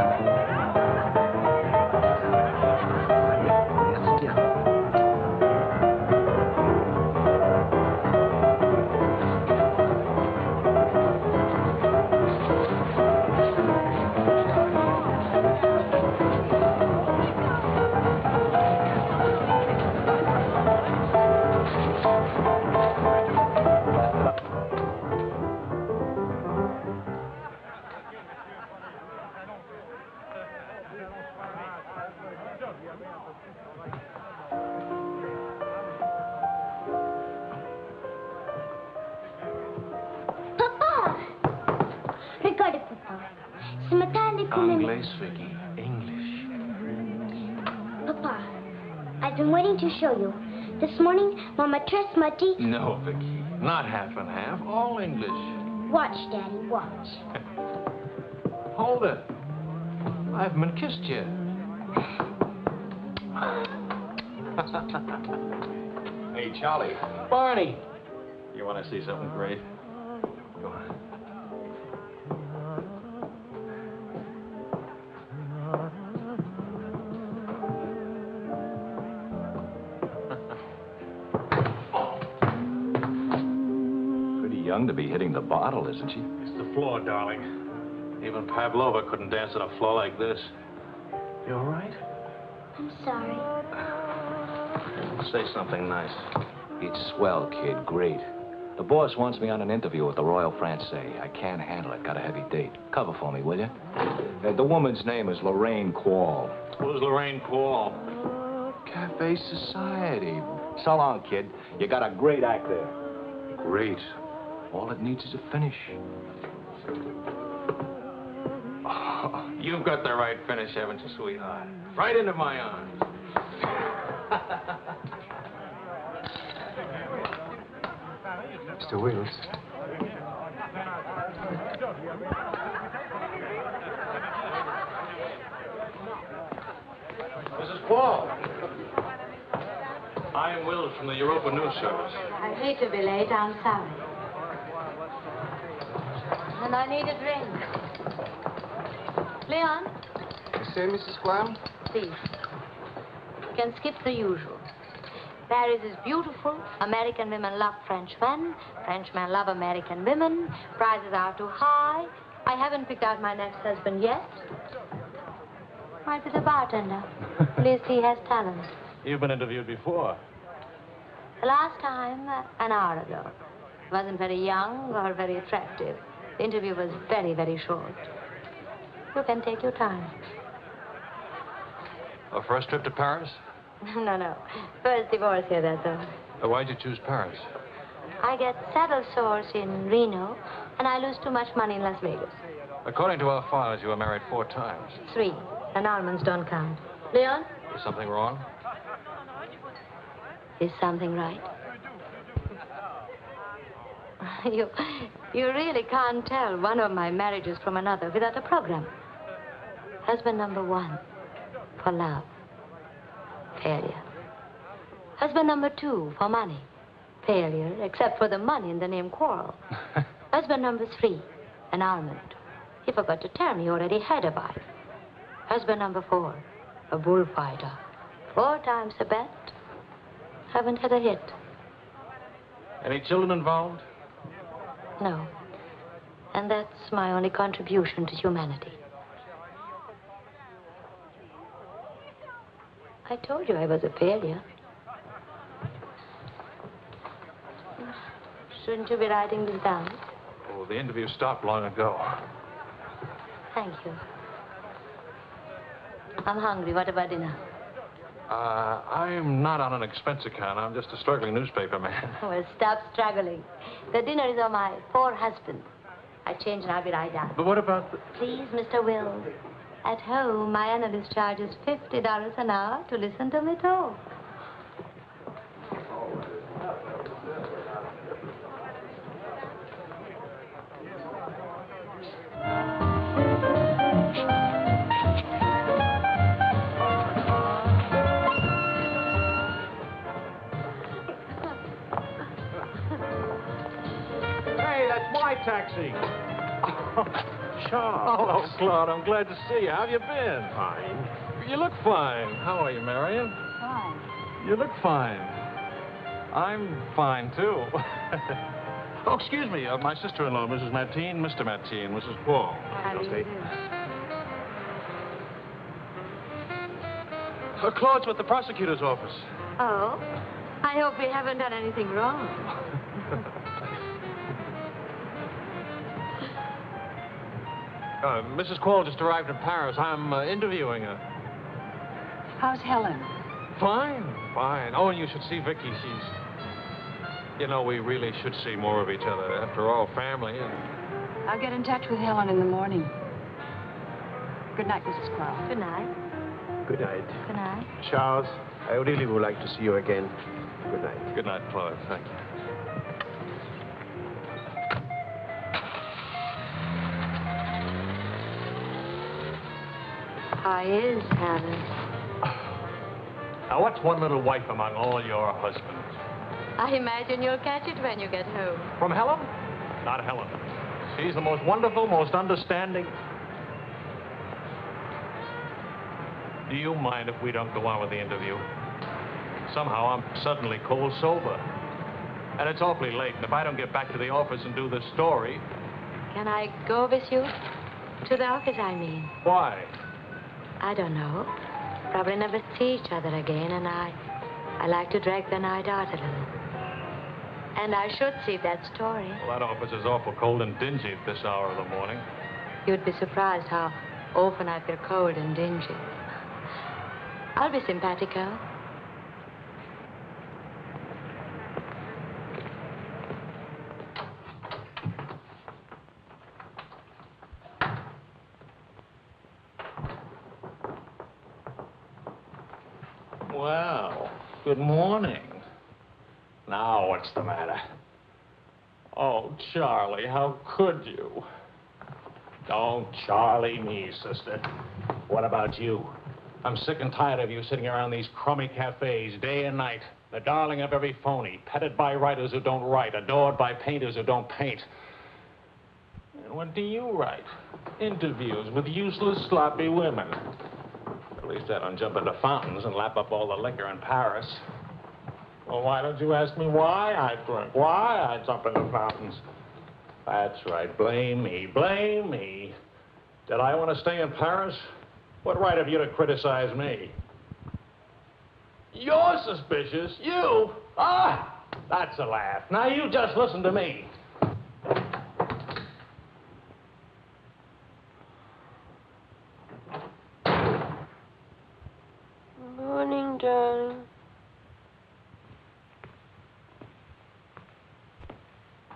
Merci bien. Regardez, papa. English, Vicky. English. Papa, I've been waiting to show you. This morning, Mama dressed Muddy. No, Vicky. Not half and half. All English. Watch, Daddy, watch. Hold it. I haven't been kissed yet. Hey, Charlie. Barney. You want to see something great? Go on. Pretty young to be hitting the bottle, isn't she? It's the floor, darling. Even Pavlova couldn't dance on a floor like this. You all right? I'm sorry. Say something nice. It's swell, kid. Great. The boss wants me on an interview with the Royal Francais. I can't handle it. Got a heavy date. Cover for me, will you? The woman's name is Lorraine Quall. Who's Lorraine Quall? Cafe Society. So long, kid. You got a great act there. Great. All it needs is a finish. Oh, you've got the right finish, haven't you, sweetheart? Right into my arms. Mr. Wills. Mrs. Quall. I am Wills from the Europa News Service. I hate to be late. I'm sorry. And I need a drink. Leon? You say, Mrs. Quam? Please. You can skip the usual. Paris is beautiful. American women love Frenchmen. Frenchmen love American women. Prices are too high. I haven't picked out my next husband yet. Might be the bartender. At least he has talent. You've been interviewed before. The last time, an hour ago. Wasn't very young or very attractive. The interview was very, very short. You can take your time. A first trip to Paris? No. First divorce here, that's all. Why'd you choose Paris? I get saddle sores in Reno, and I lose too much money in Las Vegas. According to our files, you were married 4 times. 3. Annulments don't count. Leon? Is something wrong? Is something right? You really can't tell one of my marriages from another without a program. Husband number 1, for love. Failure. Husband number 2, for money. Failure, except for the money in the name Quarrel. Husband number 3, annulment. He forgot to tell me he already had a wife. Husband number 4, a bullfighter. 4 times the bet. Haven't had a hit. Any children involved? No. And that's my only contribution to humanity. I told you I was a failure. Shouldn't you be writing this down? Oh, the interview stopped long ago. Thank you. I'm hungry. What about dinner? I'm not on an expense account. I'm just a struggling newspaper man. Well, stop struggling. The dinner is on my 4 husbands. I change and I'll be right down. But what about the... Please, Mr. Wills. At home, my analyst charges $50 an hour to listen to me talk. Hey, that's my taxi. Charles. Hello, Claude. I'm glad to see you. How have you been? Fine. You look fine. How are you, Marion? Fine. You look fine. I'm fine, too. Oh, excuse me. My sister-in-law, Mrs. Mateen, Mr. Mateen, Mrs. Quall. How do you do? Claude's with the prosecutor's office. Oh? I hope we haven't done anything wrong. Mrs. Quall just arrived in Paris. I'm interviewing her. How's Helen? Fine, fine. Oh, and you should see Vicky. She's... You know, we really should see more of each other. After all, family and... I'll get in touch with Helen in the morning. Good night, Mrs. Crowe. Good night. Good night. Good night. Charles, I really would like to see you again. Good night. Good night, Chloe. Thank you. I is, Helen. Now, what's one little wife among all your husbands? I imagine you'll catch it when you get home. From Helen? Not Helen. She's the most wonderful, most understanding. Do you mind if we don't go on with the interview? Somehow I'm suddenly cold sober. And it's awfully late, and if I don't get back to the office and do this story... Can I go with you? To the office, I mean. Why? I don't know. Probably never see each other again, and I like to drag the night out a little. And I should see that story. Well, that office is awful cold and dingy at this hour of the morning. You'd be surprised how often I feel cold and dingy. I'll be simpatico. Well, good morning. Now, what's the matter? Oh, Charlie, how could you? Don't Charlie me, sister. What about you? I'm sick and tired of you sitting around these crummy cafes day and night, the darling of every phony, petted by writers who don't write, adored by painters who don't paint. And what do you write? Interviews with useless, sloppy women. At least I don't jump into fountains and lap up all the liquor in Paris. Well, why don't you ask me why I drink? Why I jump into fountains? That's right. Blame me. Blame me. Did I want to stay in Paris? What right have you to criticize me? You're suspicious. You? Ah! That's a laugh. Now you just listen to me. Morning, darling.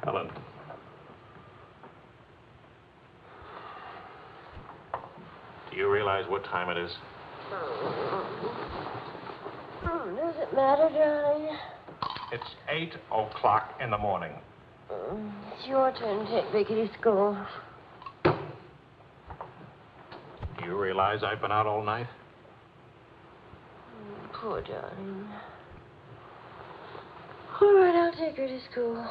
Helen. Do you realize what time it is? Does it matter, darling? It's 8 o'clock in the morning. It's your turn to take Vicky to school. Do you realize I've been out all night? Poor darling. All right, I'll take her to school.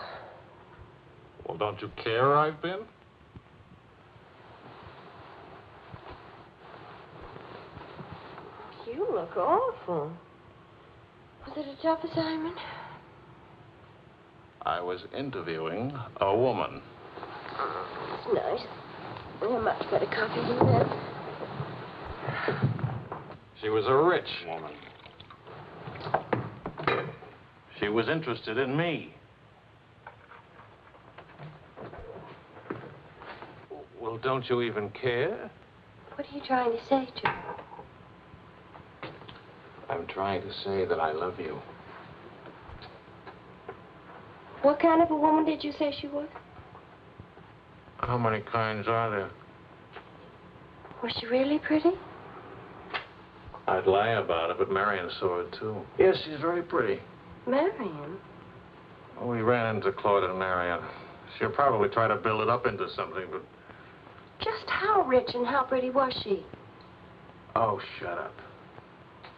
Well, don't you care where I've been? You look awful. Was it a tough assignment? I was interviewing a woman. It's nice. A much better coffee than that. She was a rich woman. She was interested in me. Well, don't you even care? What are you trying to say to her? I'm trying to say that I love you. What kind of a woman did you say she was? How many kinds are there? Was she really pretty? I'd lie about it, but Marion saw it, too. Yes, she's very pretty. Marion? Well, we ran into Claude and Marion. She'll probably try to build it up into something, but... Just how rich and how pretty was she? Oh, shut up.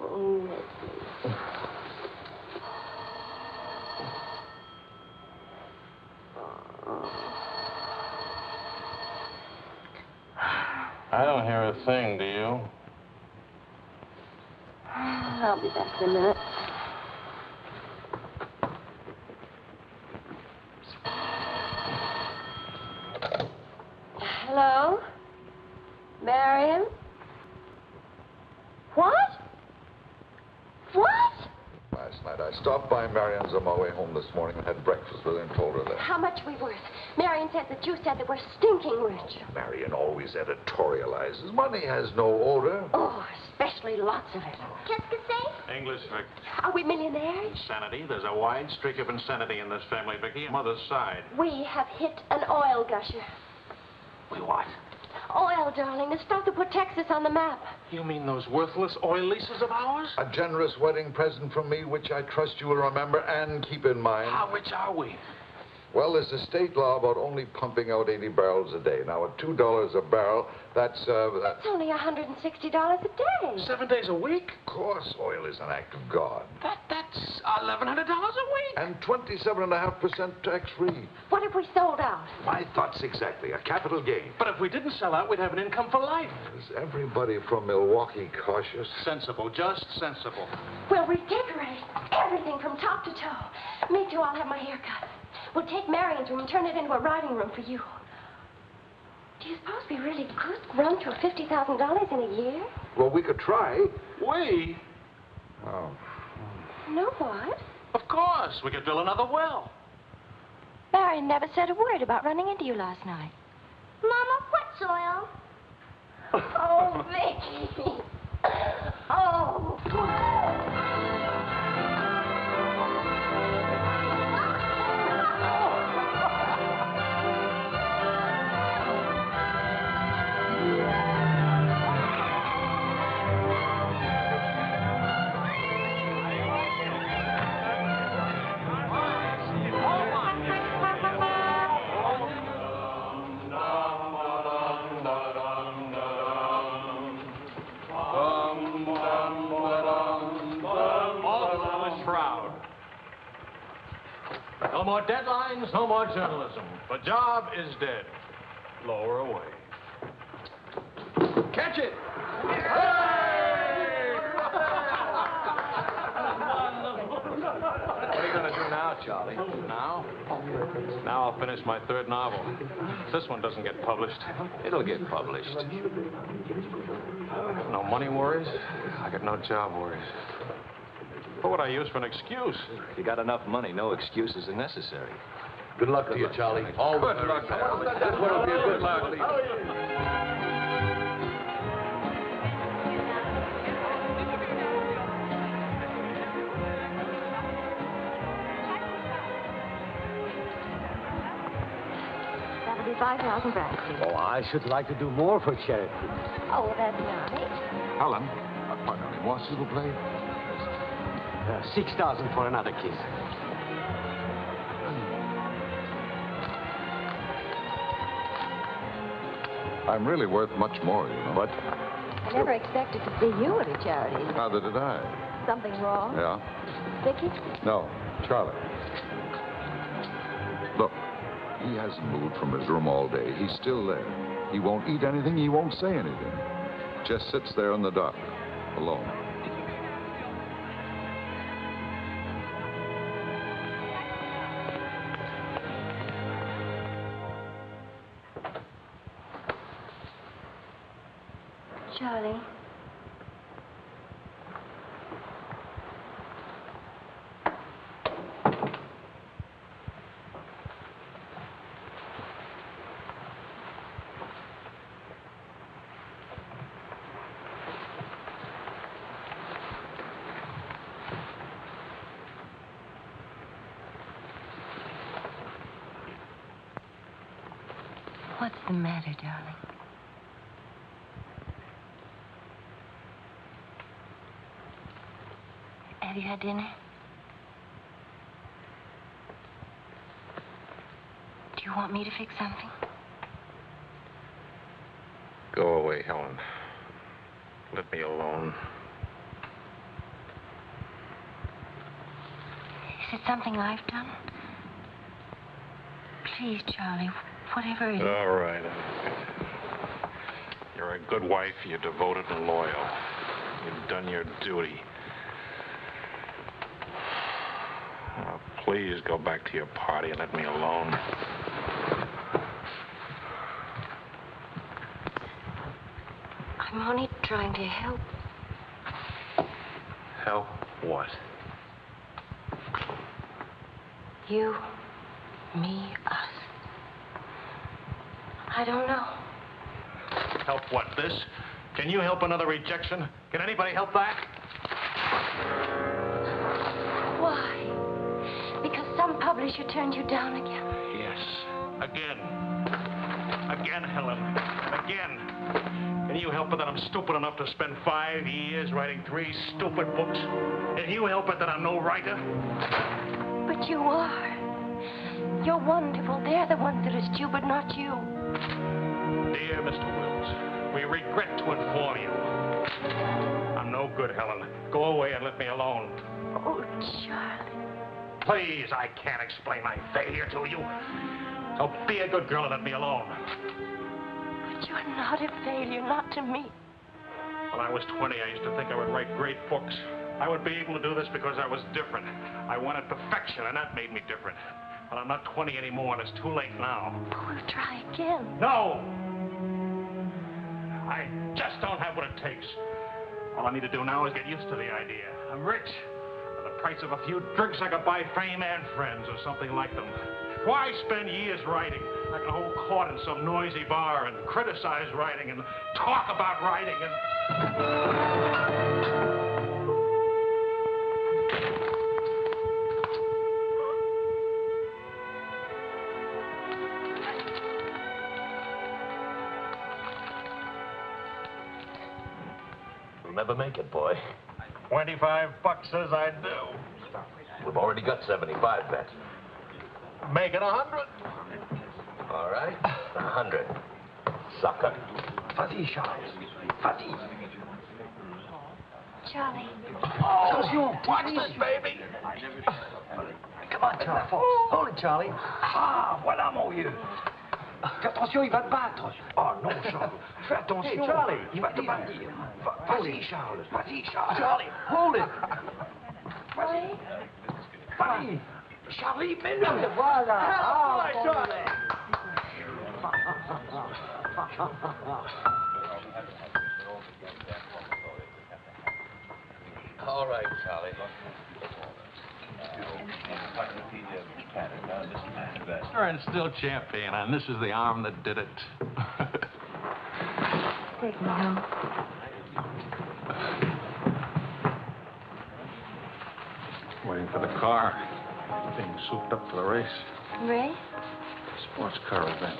Oh, Leslie. I don't hear a thing, do you? I'll be back in a minute. Hello? Marion? What? What? Last night, I stopped by Marion's on my way home this morning and had breakfast with her and told her that. How much we worth? Marion said that you said that we're stinking rich. Marion always editorializes. Money has no odor. Oh, especially lots of it. Qu'est-ce que c'est? English, Vic. Are we millionaires? Insanity. There's a wide streak of insanity in this family, Vicky. Mother's side. We have hit an oil gusher. We what? Oil, darling. The stuff that put Texas on the map. You mean those worthless oil leases of ours? A generous wedding present from me, which I trust you will remember and keep in mind. How rich are we? Well, there's a state law about only pumping out 80 barrels a day. Now, at $2 a barrel, that's That's only $160 a day. 7 days a week? Of course, oil is an act of God. That's $1,100 a week. And 27.5% tax-free. What if we sold out? My thoughts exactly. A capital gain. But if we didn't sell out, we'd have an income for life. Is everybody from Milwaukee cautious? Sensible, just sensible. We'll redecorate everything from top to toe. Me too, I'll have my hair cut. We'll take Marion's room and turn it into a writing room for you. Do you suppose we really could run through $50,000 in a year? Well, we could try. We? Oh. No, what? Of course. We could drill another well. Marion never said a word about running into you last night. Mama, what's oil? Oh, Vicky. Oh. No more deadlines, no more journalism. The job is dead. Lower away. Catch it! What are you going to do now, Charlie? Now? Now I'll finish my third novel. This one doesn't get published. It'll get published. I got no money worries. I got no job worries. What would I use for an excuse? If you got enough money, no excuses are necessary. Good luck to you, Charlie. All good luck. This one will be a good luck. $75,000 Bradstreet. Oh, I should like to do more for charity. Oh, that's nice. Helen, pardon me, moi, s'il vous plaît? 6,000 for another kiss. I'm really worth much more, you know. But I never expected to see you at a charity. Neither did I. Something wrong? Yeah? Vicky? No, Charlie. Look, he hasn't moved from his room all day. He's still there. He won't eat anything. He won't say anything. Just sits there in the dark, alone. Charlie. What's the matter, darling? Have you had dinner? Do you want me to fix something? Go away, Helen. Let me alone. Is it something I've done? Please, Charlie, whatever it is. All right. You're a good wife. You're devoted and loyal. You've done your duty. Now, please go back to your party and let me alone. I'm only trying to help. Help what? You, me, us. I don't know. Help what, this? Can you help another rejection? Can anybody help that? Why? Because some publisher turned you down again? Yes. Again. Again, Helen. Again. Can you help it that I'm stupid enough to spend 5 years writing 3 stupid books? Can you help it that I'm no writer? But you are. You're wonderful. They're the ones that are stupid, not you. Dear Mr. Wills, we regret to inform you. I'm no good, Helen. Go away and let me alone. Oh, Charlie. Please, I can't explain my failure to you. So be a good girl and let me alone. But you're not a failure, not to me. When I was 20, I used to think I would write great books. I would be able to do this because I was different. I wanted perfection, and that made me different. But I'm not 20 anymore, and it's too late now. We'll try again. No! I just don't have what it takes. All I need to do now is get used to the idea. I'm rich. For the price of a few drinks, I could buy fame and friends or something like them. Why spend years writing? I can hold court in some noisy bar and criticize writing and talk about writing and... You'll never make it, boy. $25 says I do. We've already got 75 bets. Make it 100. All right, 100. Sucker. Vas-y, Charles. Vas-y. Charlie. Attention. Watch this, baby. Come on, Charles. Hold it, Charlie. Ah, voilà, mon vieux. Fais attention, il va te battre. Oh, non, Charles. Fais attention. Hey, Charlie, il va te battre. Vas-y, Charles. Vas-y, Charles. Charlie, hold it. Vas-y. Vas-y. Charlie, mets-le. Voilà. Ah, Charlie. All right, Charlie. Sure, and still champion, and this is the arm that did it. Take me home. Waiting for the car. Being souped up for the race. Ray? Sports car event.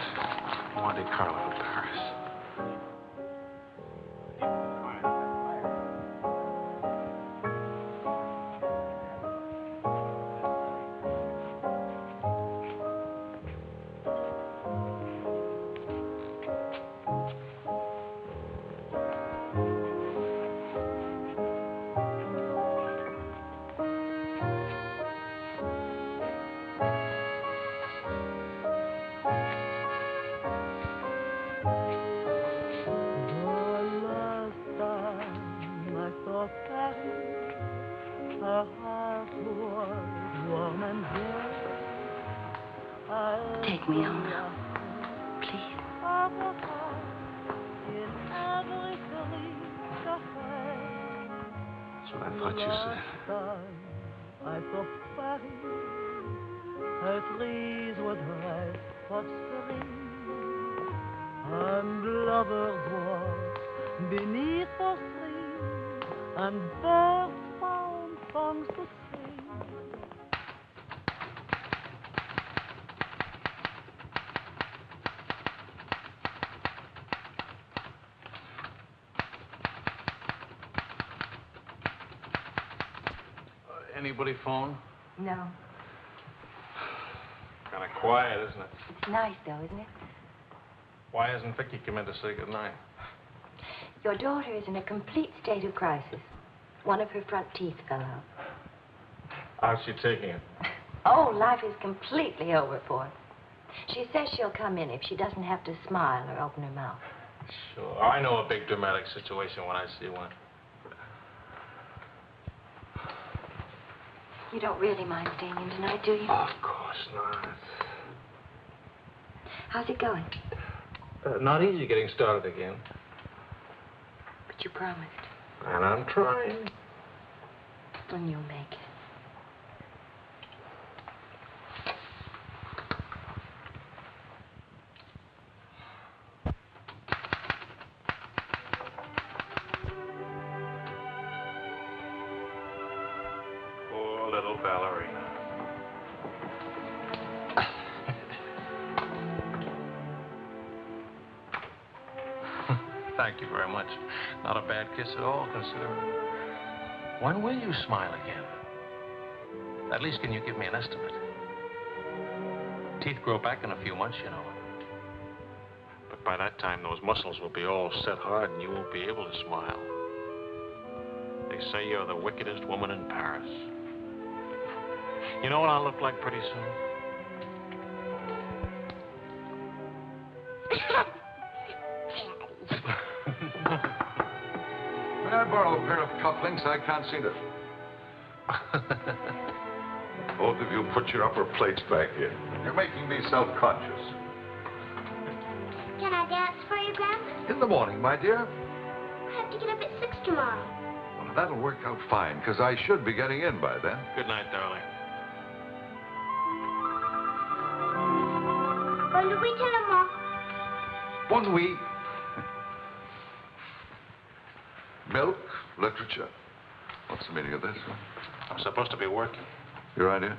Monte Carlo, Paris. Take me home now, please. That's what I thought you said. Un lover's walk beneath the sea, and birds found songs to sing. Anybody phone? No. Kind of quiet, isn't it? It's nice, though, isn't it? Why hasn't Vicky come in to say goodnight? Your daughter is in a complete state of crisis. One of her front teeth fell out. How's she taking it? Oh, life is completely over for her. She says she'll come in if she doesn't have to smile or open her mouth. Sure. I know a big dramatic situation when I see one. You don't really mind staying in tonight, do you? Of course not. How's it going? Not easy getting started again. But you promised. And I'm trying. And you'll make it. Poor little ballerina. very much. Not a bad kiss at all, considering. When will you smile again? At least can you give me an estimate? Teeth grow back in a few months, you know. But by that time, those muscles will be all set hard and you won't be able to smile. They say you're the wickedest woman in Paris. You know what I'll look like pretty soon? May I borrow a pair of cufflinks? I can't seem to... Both of you put your upper plates back in. You're making me self-conscious. Can I dance for you, Grandpa? In the morning, my dear. I have to get up at 6 tomorrow. Well, that'll work out fine, because I should be getting in by then. Good night, darling. Bonne nuit, maman. Bonne nuit. Milk, literature. What's the meaning of this? I'm supposed to be working. Your idea?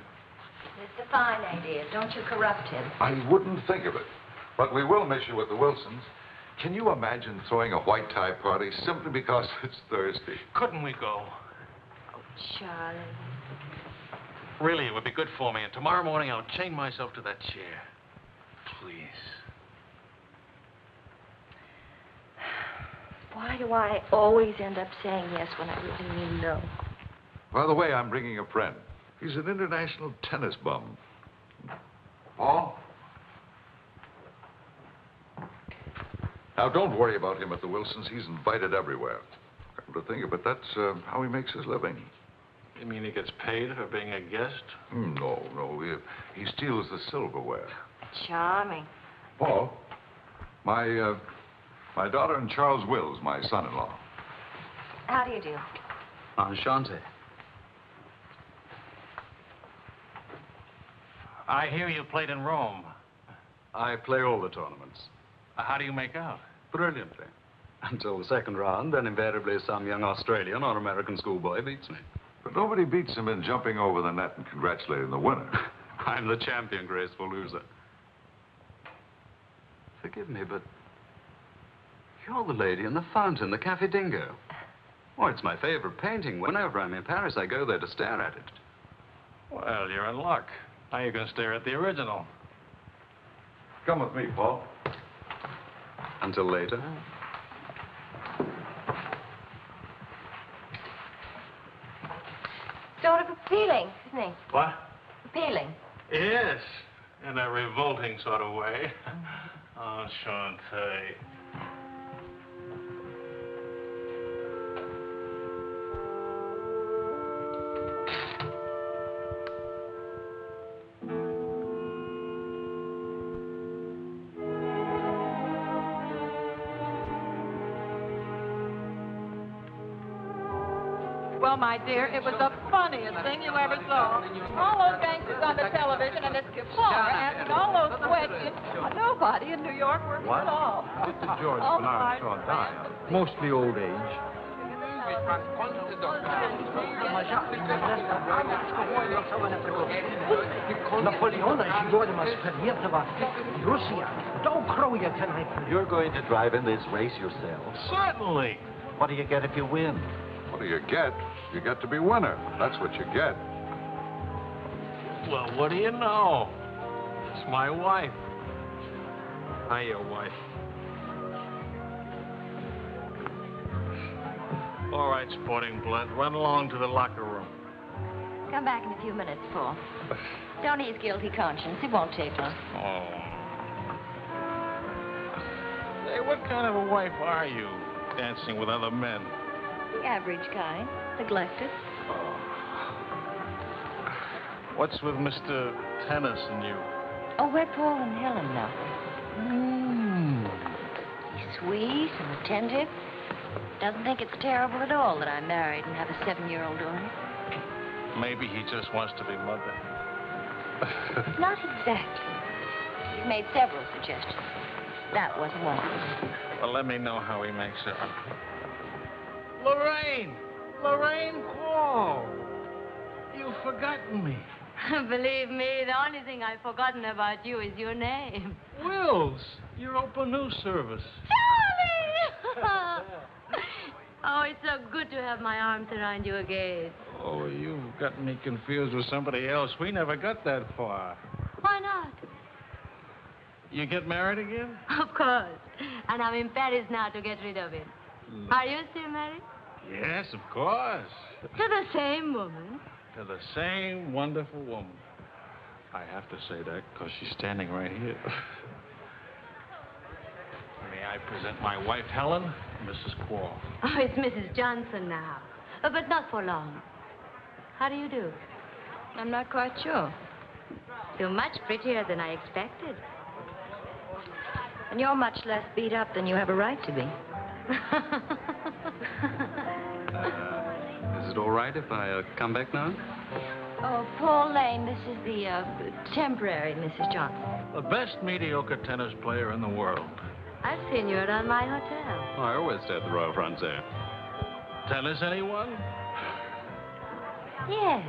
It's a fine idea. Don't you corrupt him. I wouldn't think of it. But we will miss you with the Wilsons. Can you imagine throwing a white tie party simply because it's Thursday? Couldn't we go? Oh, Charlie. Really, it would be good for me. And tomorrow morning, I'll chain myself to that chair. Please. Why do I always end up saying yes when I really mean no? By the way, I'm bringing a friend. He's an international tennis bum. Paul? Now, don't worry about him at the Wilsons. He's invited everywhere. Come to think of it, that's how he makes his living. You mean he gets paid for being a guest? No. He steals the silverware. Charming. Paul, my daughter and Charles Wills, my son-in-law. How do you do? Enchanté. I hear you played in Rome. I play all the tournaments. How do you make out? Brilliantly. Until the second round, then invariably some young Australian or American schoolboy beats me. But nobody beats him in jumping over the net and congratulating the winner. I'm the champion, graceful loser. Forgive me, but you're the lady in the fountain, the Café Dingo. Oh, it's my favorite painting. Whenever I'm in Paris, I go there to stare at it. Well, you're in luck. Now you can stare at the original. Come with me, Paul. Until later. Sort of appealing, isn't he? What? Appealing. Yes, in a revolting sort of way. Enchanté. Well, my dear, it was the funniest thing you ever saw. All those gangsters on the television and this capoeira asking all those questions. Nobody in New York worked at all. Mr. George Oh, Bernard Shaw died. Mostly old age. You're going to drive in this race yourself? Certainly. What do you get if you win? What do you get? You get to be winner. That's what you get. Well, what do you know? It's my wife. Hi, your wife. All right, sporting blood, run along to the locker room. Come back in a few minutes, Paul. Don't ease guilty conscience. It won't take long. Oh. Hey, what kind of a wife are you, dancing with other men? The average kind. Neglected. What's with Mr. Tennis and you? Oh, we're Paul and Helen now. He's sweet and attentive. Doesn't think it's terrible at all that I'm married and have a 7-year-old daughter. Maybe he just wants to be mother. Not exactly. He's made several suggestions. That wasn't one of them. Well, let me know how he makes it. Lorraine! Lorraine Paul! You've forgotten me. Believe me, the only thing I've forgotten about you is your name. Wills, your open news service. Charlie! Oh, it's so good to have my arms around you again. Oh, you've got me confused with somebody else. We never got that far. Why not? You get married again? Of course. And I'm in Paris now to get rid of it. Are you still married? Yes, of course. To the same woman? To the same wonderful woman. I have to say that because she's standing right here. May I present my wife, Helen, Mrs. Quarle. Oh, it's Mrs. Johnson now. But not for long. How do you do? I'm not quite sure. You're much prettier than I expected. And you're much less beat up than you have a right to be. Is it all right if I come back now? Oh, Paul Lane, this is the temporary Mrs. Johnson. The best mediocre tennis player in the world. I've seen you around my hotel. Oh, I always stay at the Royal Frontier. Tennis, anyone? Yes.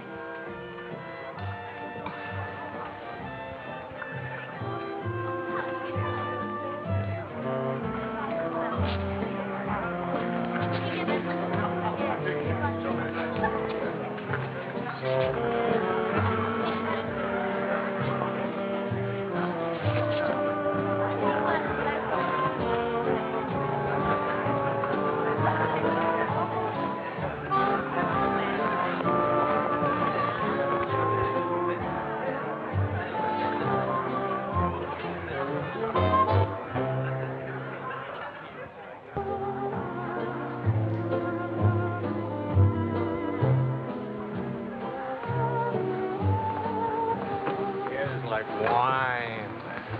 Like wine.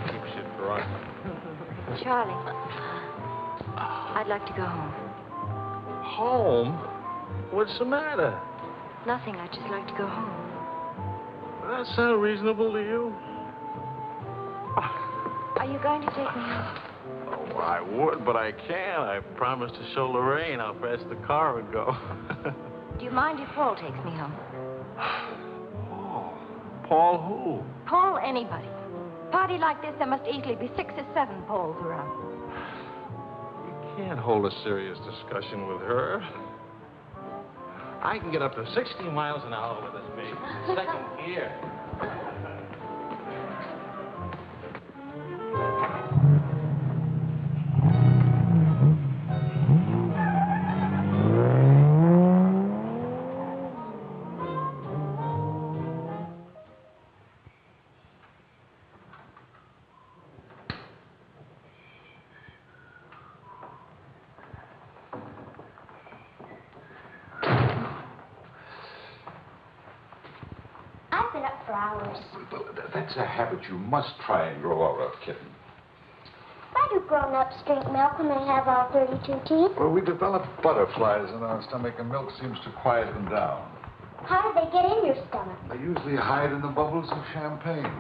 Keeps you drunk. Charlie, I'd like to go home. Home? What's the matter? Nothing. I'd just like to go home. Does that sound reasonable to you? Are you going to take me home? Oh, I would, but I can't. I promised to show Lorraine how fast the car would go. Do you mind if Paul takes me home? Paul who? Paul anybody. Party like this, there must easily be 6 or 7 Pauls around. You can't hold a serious discussion with her. I can get up to 60 miles an hour with this baby. Second gear. I've been up for hours. That's a habit you must try and grow out of, kitten. Why do grown-ups drink milk when they have all 32 teeth? Well, we develop butterflies in our stomach, and milk seems to quiet them down. How do they get in your stomach? They usually hide in the bubbles of champagne.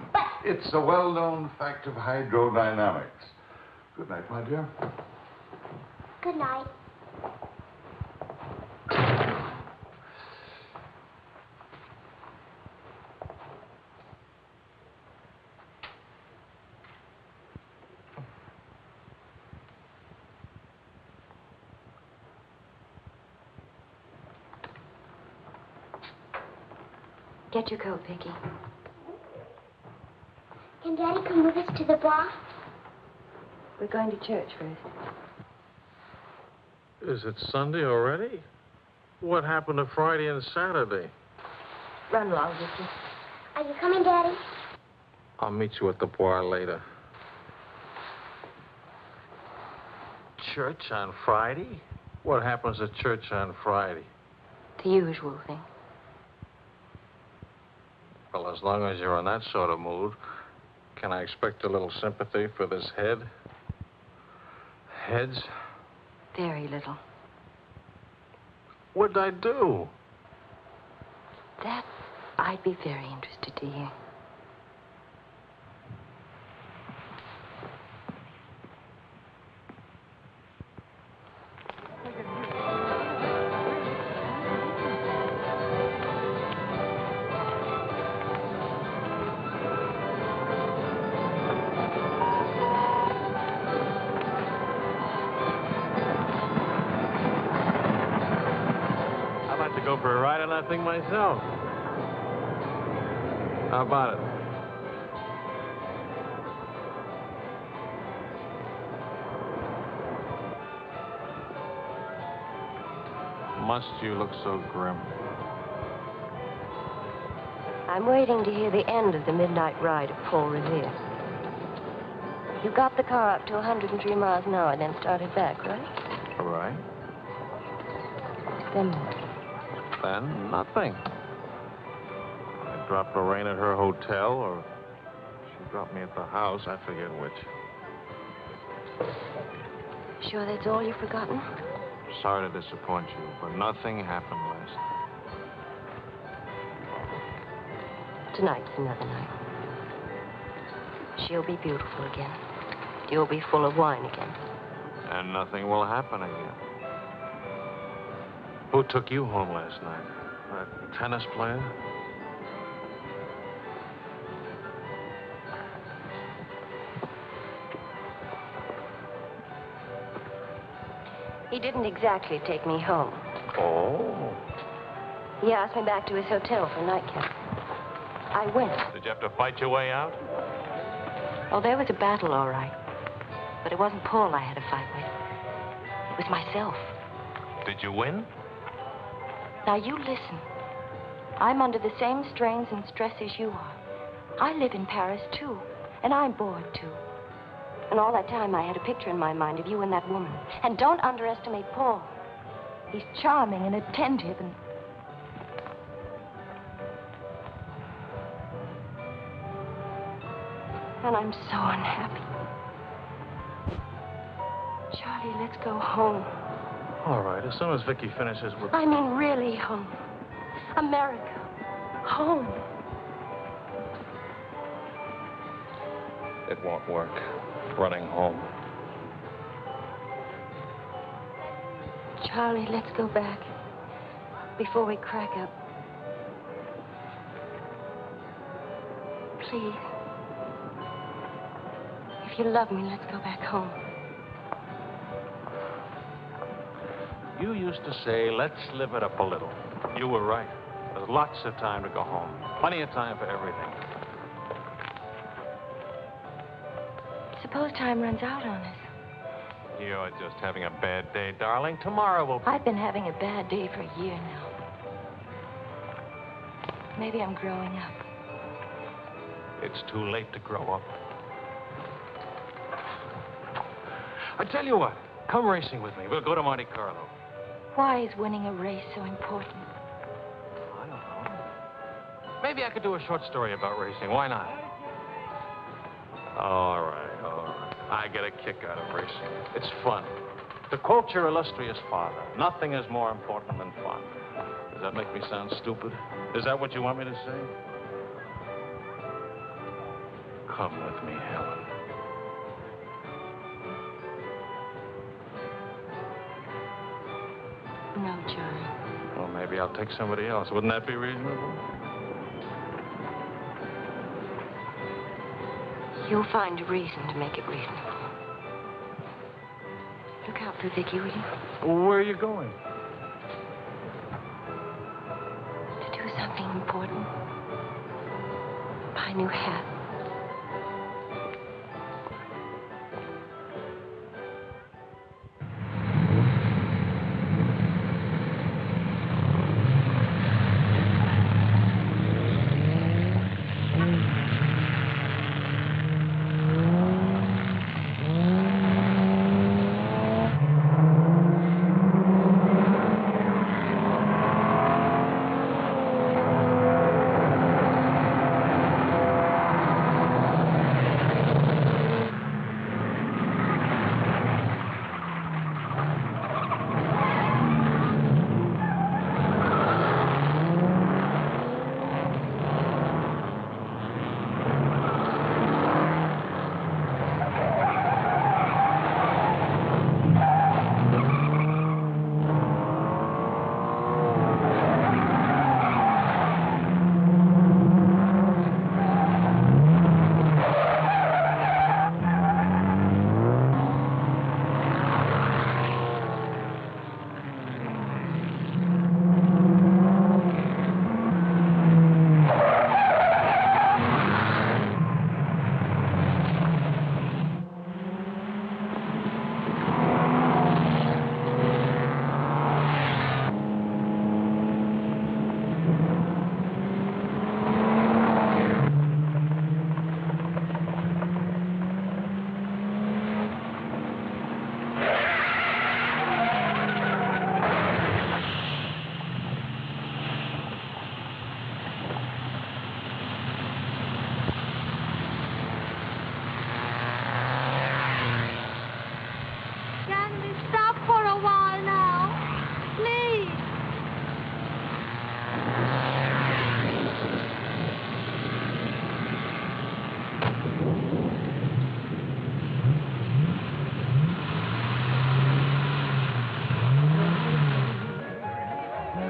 It's a well-known fact of hydrodynamics. Good night, my dear. Good night. Get your coat, Vicky. Can Daddy come with us to the bar? We're going to church first. Is it Sunday already? What happened to Friday and Saturday? Run along, Vicky. Are you coming, Daddy? I'll meet you at the bar later. Church on Friday? What happens at church on Friday? The usual thing. Well, as long as you're in that sort of mood, can I expect a little sympathy for this head? Heads? Very little. What'd I do? That I'd be very interested to hear. to go for a ride on that thing myself. How about it? Must you look so grim? I'm waiting to hear the end of the midnight ride of Paul Revere. You got the car up to 103 miles an hour, then started back, right? Right. Then what? Then nothing. I dropped Lorraine at her hotel, or she dropped me at the house. I forget which. Sure that's all you've forgotten? Sorry to disappoint you, but nothing happened last night. Tonight's another night. She'll be beautiful again. You'll be full of wine again. And nothing will happen again. Who took you home last night? That tennis player? He didn't exactly take me home. Oh. He asked me back to his hotel for a nightcap. I went. Did you have to fight your way out? Oh, there was a battle, all right. But it wasn't Paul I had to fight with. It was myself. Did you win? Now, you listen. I'm under the same strains and stress as you are. I live in Paris, too. And I'm bored, too. And all that time, I had a picture in my mind of you and that woman. And don't underestimate Paul. He's charming and attentive and... And I'm so unhappy. Charlie, let's go home. All right, as soon as Vicky finishes with... I mean, really home. America. Home. It won't work. Running home. Charlie, let's go back. Before we crack up. Please. If you love me, let's go back home. You used to say, let's live it up a little. You were right. There's lots of time to go home. Plenty of time for everything. Suppose time runs out on us. You're just having a bad day, darling. Tomorrow will... I've been having a bad day for a year now. Maybe I'm growing up. It's too late to grow up. I tell you what, come racing with me. We'll go to Monte Carlo. Why is winning a race so important? I don't know. Maybe I could do a short story about racing. Why not? All right, all right. I get a kick out of racing. It's fun. To quote your illustrious father, nothing is more important than fun. Does that make me sound stupid? Is that what you want me to say? Come with me, Helen. No, Charlie. Well, maybe I'll take somebody else. Wouldn't that be reasonable? You'll find a reason to make it reasonable. Look out for Vicky, will you? Well, where are you going? To do something important. Buy a new hat.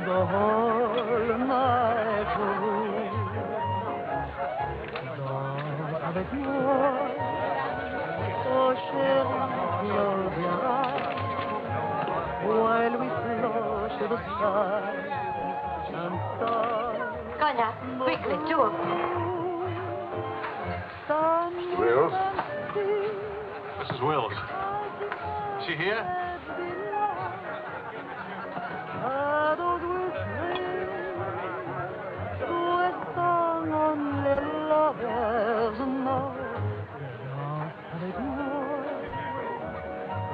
the whole night through. Danse avec moi, oh chérie, close your eyes, while we float to the sky and start. Go now, quickly, two of them. Mr. Wills? Mrs. Wills. Is she here? Shadows will sing to a song only lovers know. Danse avec moi.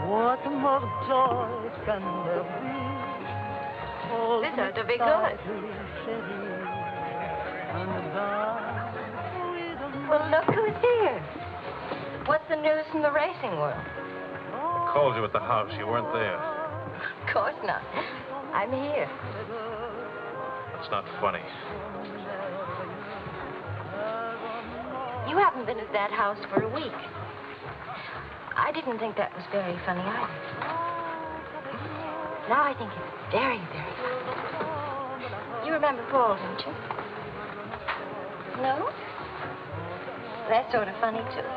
What more joy can there be? This ought to be good. Well, look who's here. What's the news from the racing world? Called you at the house. You weren't there. Of course not. I'm here. That's not funny. You haven't been at that house for a week. I didn't think that was very funny either. Now I think it's very, very funny. You remember Paul, don't you? No? That's sort of funny, too.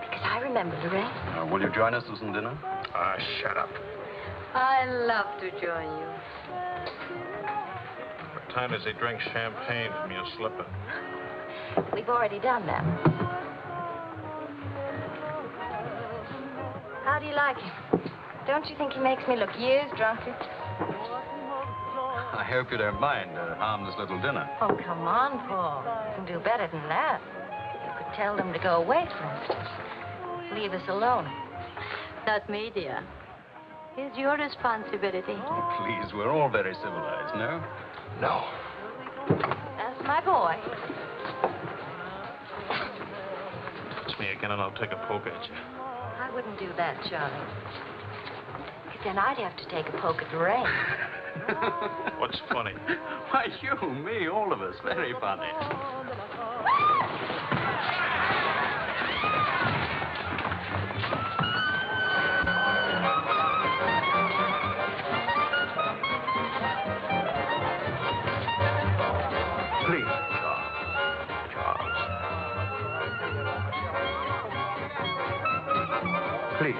Because I remember Lorraine. Will you join us to some dinner? Ah, shut up. I love to join you. What time does he drink champagne from your slipper? We've already done that. How do you like him? Don't you think he makes me look years drunker? I hope you don't mind a harmless little dinner. Oh, come on, Paul. You can do better than that. You could tell them to go away, for instance. Leave us alone. Not me, dear. It's your responsibility. Oh, please, we're all very civilized, no? No. That's my boy. Touch me again and I'll take a poke at you. I wouldn't do that, Charlie. Because then I'd have to take a poke at Lorraine. What's funny? Why, you, me, all of us. Very funny. Please, Charles. Please.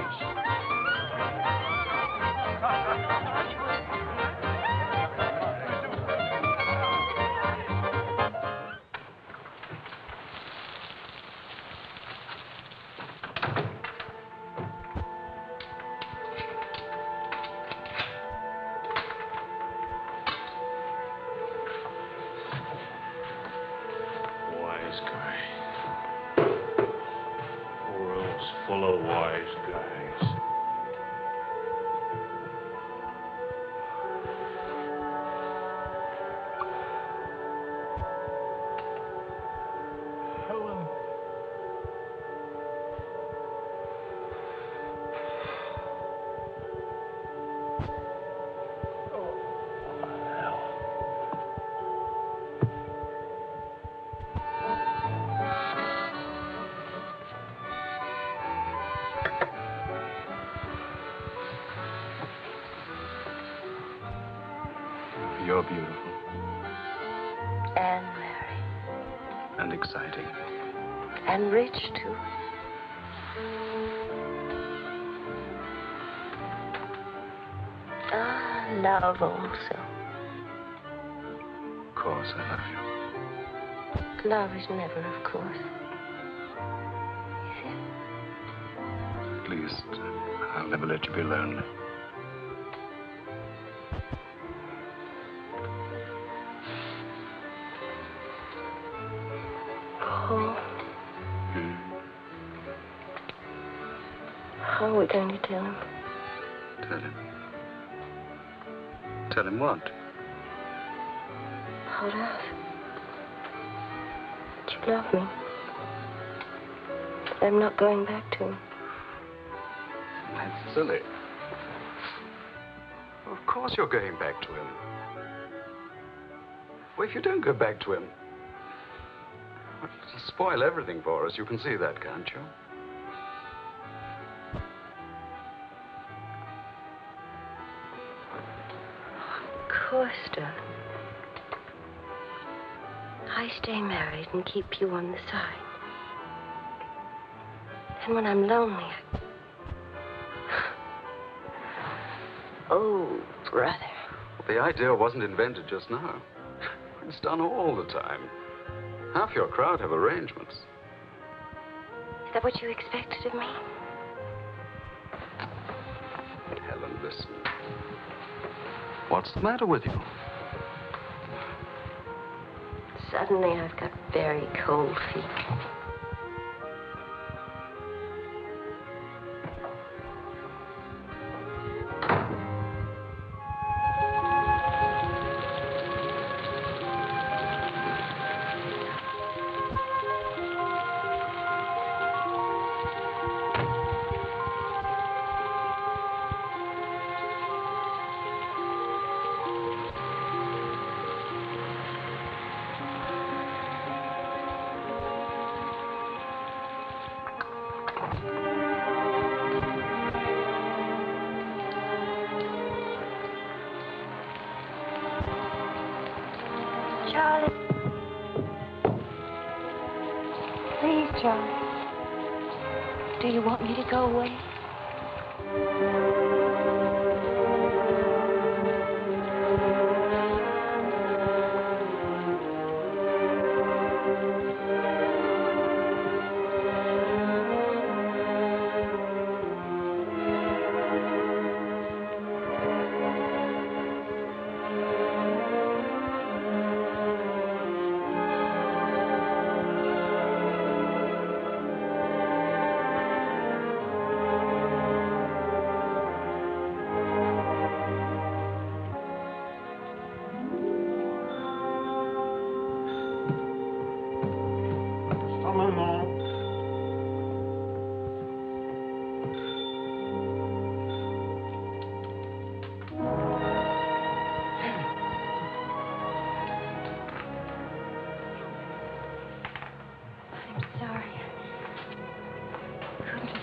Wise guy. World's full of wise guys. Helen. You're beautiful. And merry. And exciting. And rich, too. Ah, love also. Of course, I love you. Love is never, of course. At least, I'll never let you be lonely. Paul. How are we going to tell him? Tell him. Tell him what? About us. That you love me. That I'm not going back to him. That's silly. Of course you're going back to him. Well, if you don't go back to him, it'll spoil everything for us. You can see that, can't you? course, darling. I stay married and keep you on the side. And when I'm lonely, Oh, brother. Well, the idea wasn't invented just now. It's done all the time. Half your crowd have arrangements. Is that what you expected of me? Helen, listen. What's the matter with you? Suddenly, I've got very cold feet. Charlie. Please, Charlie. Do you want me to go away?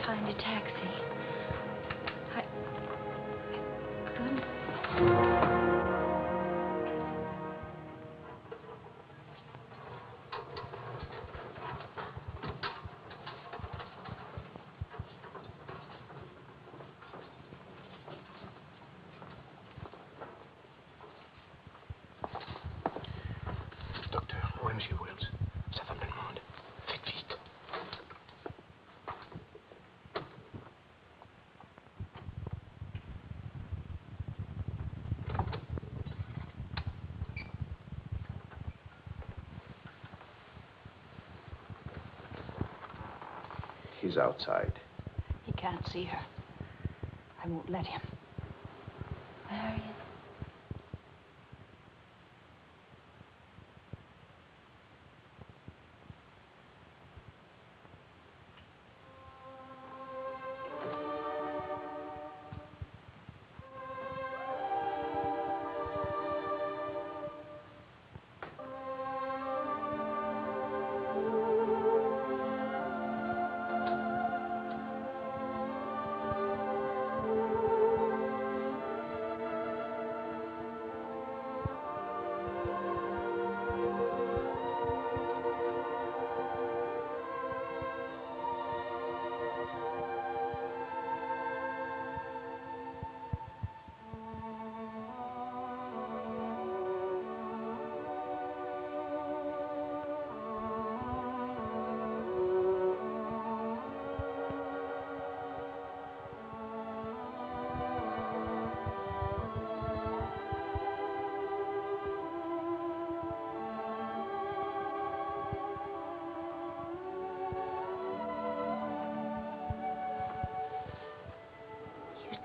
Find a taxi. I couldn't. Docteur, où est M. Wells? Sa femme le demande. Faites vite. He's outside. He can't see her. I won't let him. Marion.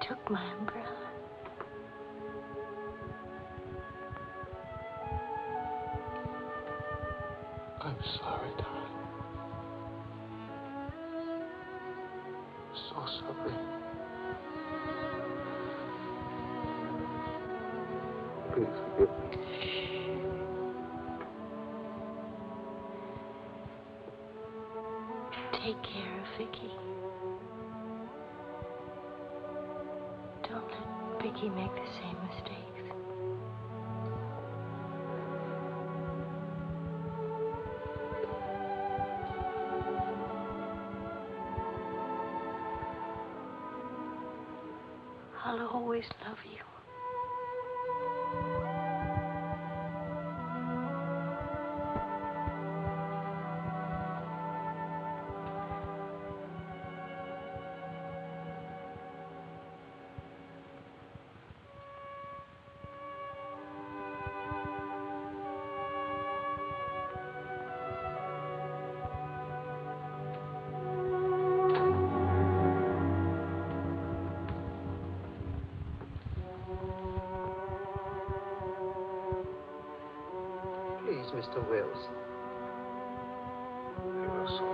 Took my umbrella. I'm sorry, darling. So sorry. Please forgive me. Take care of Vicky. Don't let Vicky make the same mistakes. I'll always love you. Please, Mr. Wills. You are so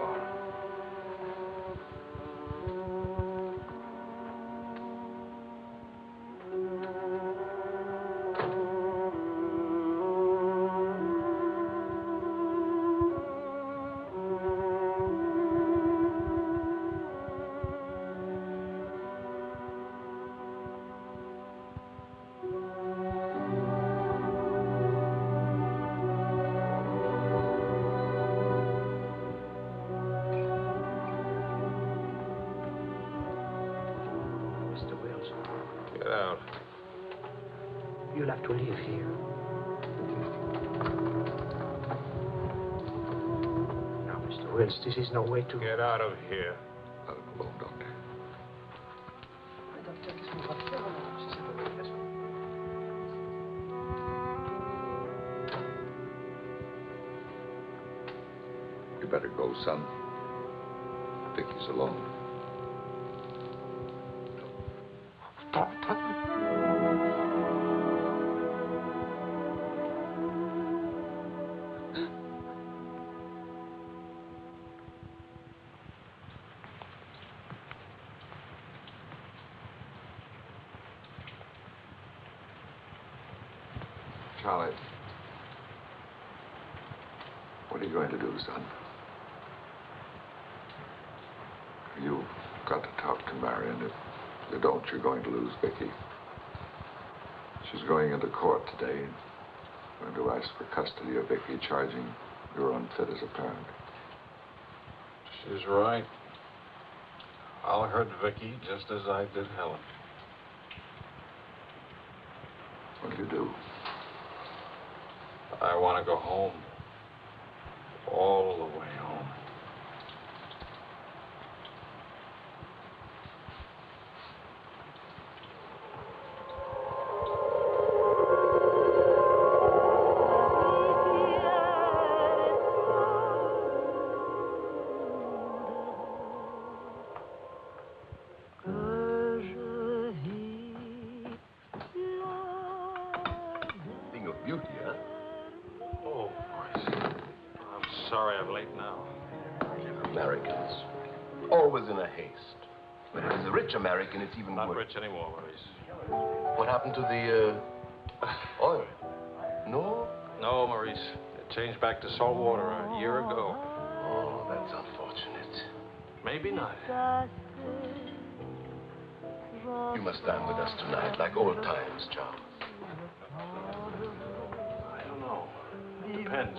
Mr. Wills, Get out. you'll have to leave here. Now, Mr. Wills, this is no way to... Get out of here. Let him alone, Doctor. You better go, son. Vicky's alone. Charlie, what are you going to do, son? You've got to talk to Marion. If you don't, you're going to lose Vicky. She's going into court today, going to ask for custody of Vicky, charging you're unfit as a parent. She's right. I'll hurt Vicky just as I did Helen. What do you do? I want to go home. All the way home. Thing of beauty, huh? Oh, boys. I'm sorry I'm late now. Americans. Always in a haste. But if it's a rich American, it's even Not worse. rich anymore, Maurice. What happened to the, oil? No? No, Maurice. It changed back to salt water a year ago. Oh, that's unfortunate. Maybe not. You must dine with us tonight, like old times, Charles. I don't know. Depends.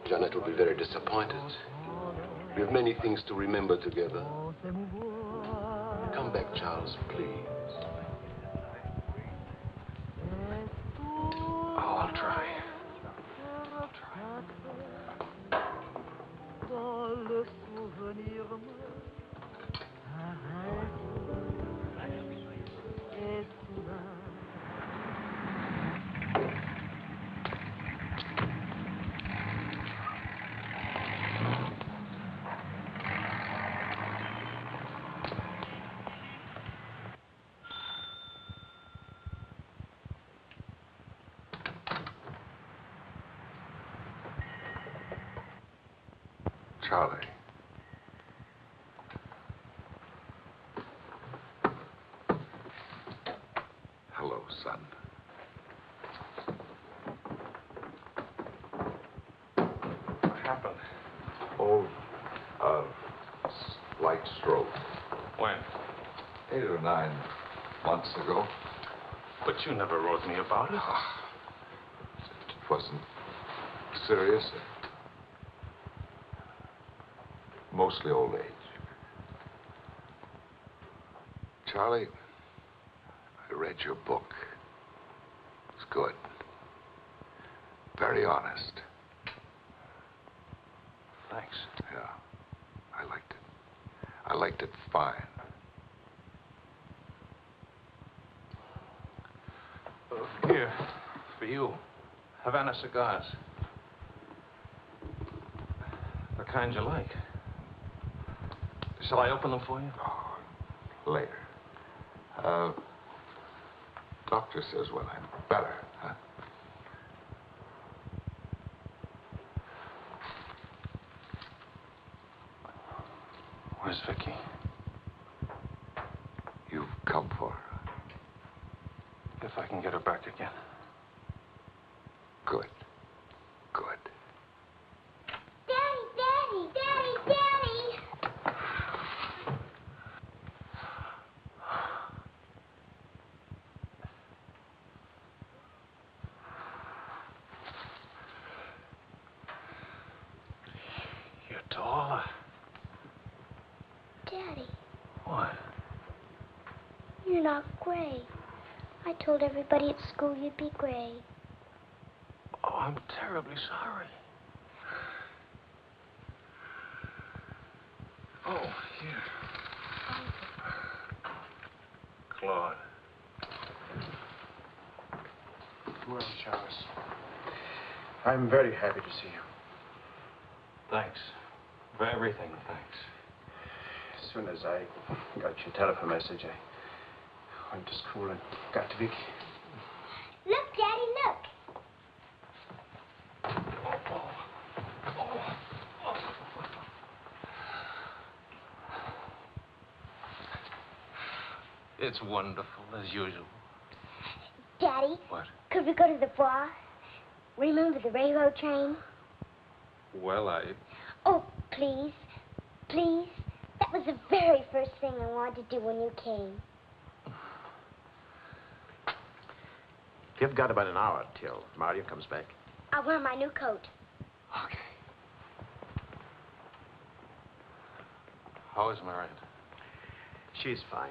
Janet will be very disappointed. We have many things to remember together. Come back, Charles, please. Oh, I'll try. Charlie. Hello, son. What happened? Oh, slight stroke. When? 8 or 9 months ago. But you never wrote me about it. It wasn't serious. Mostly old age. Charlie, I read your book. It's good. Very honest. Thanks. Yeah. I liked it. I liked it fine. Here, for you. Havana cigars. The kind you like. Shall I open them for you? Oh, later. Doctor says when I'm better, huh? Where's Vicky? You've come for her. If I can get her back again. Good. Good. Daddy, Daddy, Daddy, Daddy! You're taller. Daddy, What? you're not gray. I told everybody at school you'd be gray. Oh, I'm terribly sorry. Oh, here. Claude. Well, Charles, I'm very happy to see you. Thanks. For everything, thanks. As soon as I got your telephone message, I went to school and got to Vicky. Look, Daddy, look. It's wonderful, as usual. Daddy, What? could we go to the bar? Remember the railroad train? Well, Oh, please, please. That was the very first thing I wanted to do when you came. You've got about an hour till Mario comes back. I'll wear my new coat. Okay. How is Miranda? She's fine.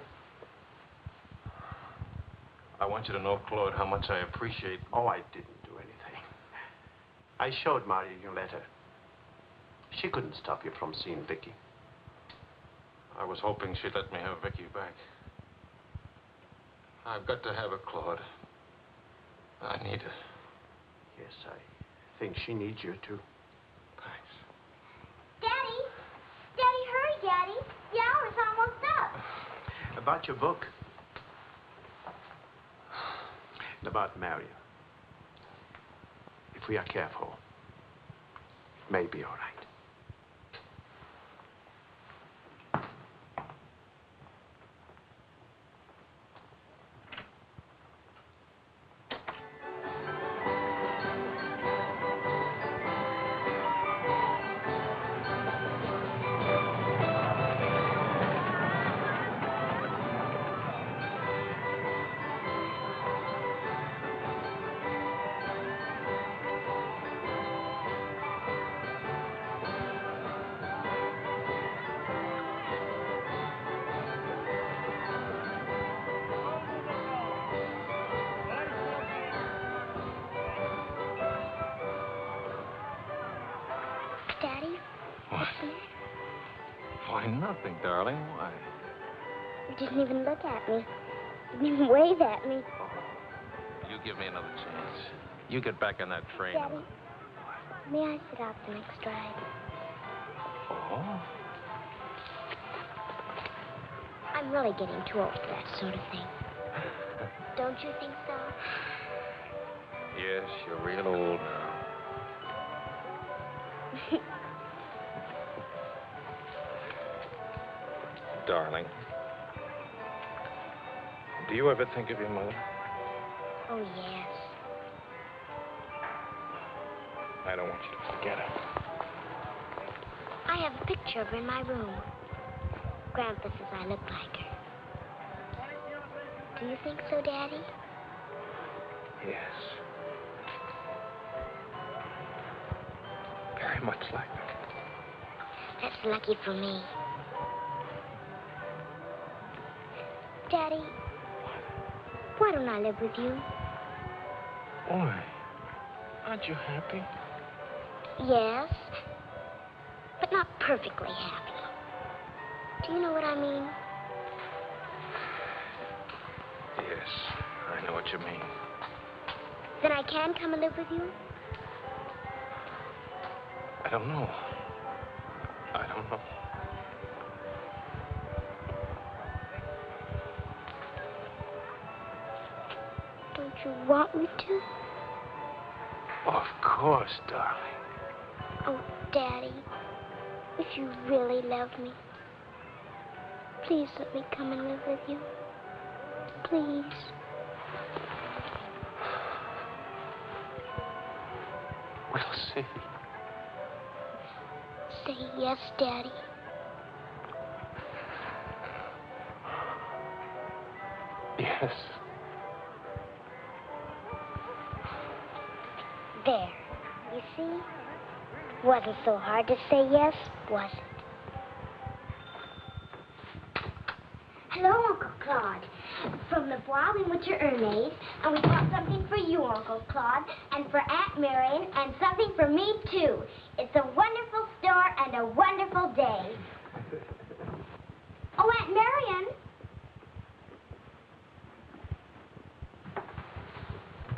I want you to know, Claude, how much I appreciate... Oh, I didn't do anything. I showed Mario your letter. She couldn't stop you from seeing Vicky. I was hoping she'd let me have Vicky back. I've got to have her, Claude. I need her. Yes, I think she needs you, too. Thanks. Daddy! Daddy, hurry, Daddy. The hour's almost up. About your book. And about Mario. If we are careful, it may be all right. Daddy, what's the matter? Why, nothing, darling. Why? You didn't even look at me. Didn't even wave at me. You give me another chance. You get back on that train. Daddy, may I sit out the next ride? Oh? I'm really getting too old for that sort of thing. Don't you think so? Yes, you're real old now. Darling, do you ever think of your mother? Oh, yes. I don't want you to forget her. I have a picture of her in my room. Grandpa says I look like her. Do you think so, Daddy? Yes. Very much like her. That's lucky for me. Why don't I live with you? Why? Aren't you happy? Yes, but not perfectly happy. Do you know what I mean? Yes, I know what you mean. Then I can come and live with you? I don't know. I don't know. Don't you want me to? Of course, darling. Oh, Daddy, if you really love me, please let me come and live with you. Please. We'll see. Say yes, Daddy. Yes. There. You see? Wasn't so hard to say yes, was it? Hello, Uncle Claude. From the Bois, we went to Ernest, and we bought something for you, Uncle Claude, and for Aunt Marion, and something for me, too. It's a wonderful store and a wonderful day. Oh, Aunt Marion.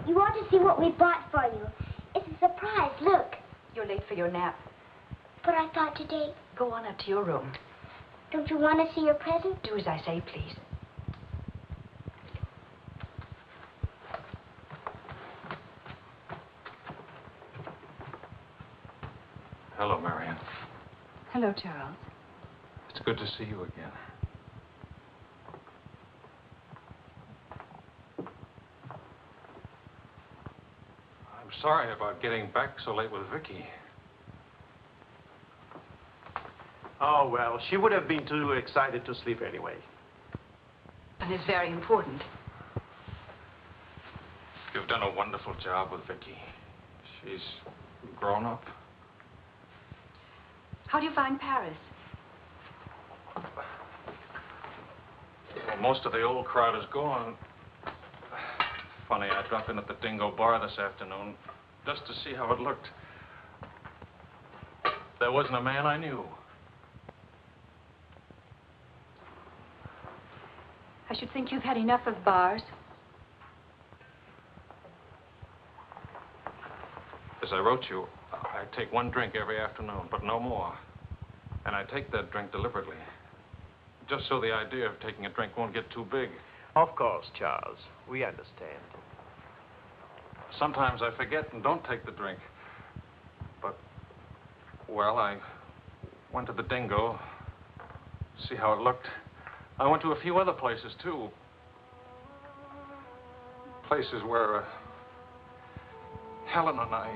You ought to see what we bought for you. It's a surprise, look. You're late for your nap. But I thought today... Go on up to your room. Don't you want to see your present? Do as I say, please. Hello, Marion. Hello, Charles. It's good to see you again. I'm sorry about getting back so late with Vicky. Oh, well, she would have been too excited to sleep anyway. And it's very important. You've done a wonderful job with Vicky. She's grown up. How do you find Paris? Well, most of the old crowd is gone. Funny, I dropped in at the Dingo Bar this afternoon just to see how it looked. There wasn't a man I knew. I should think you've had enough of bars. As I wrote you, I take one drink every afternoon, but no more. And I take that drink deliberately, just so the idea of taking a drink won't get too big. Of course, Charles. We understand. Sometimes I forget and don't take the drink. But, well, I went to the Dingo, see how it looked. I went to a few other places, too. Places where Helen and I...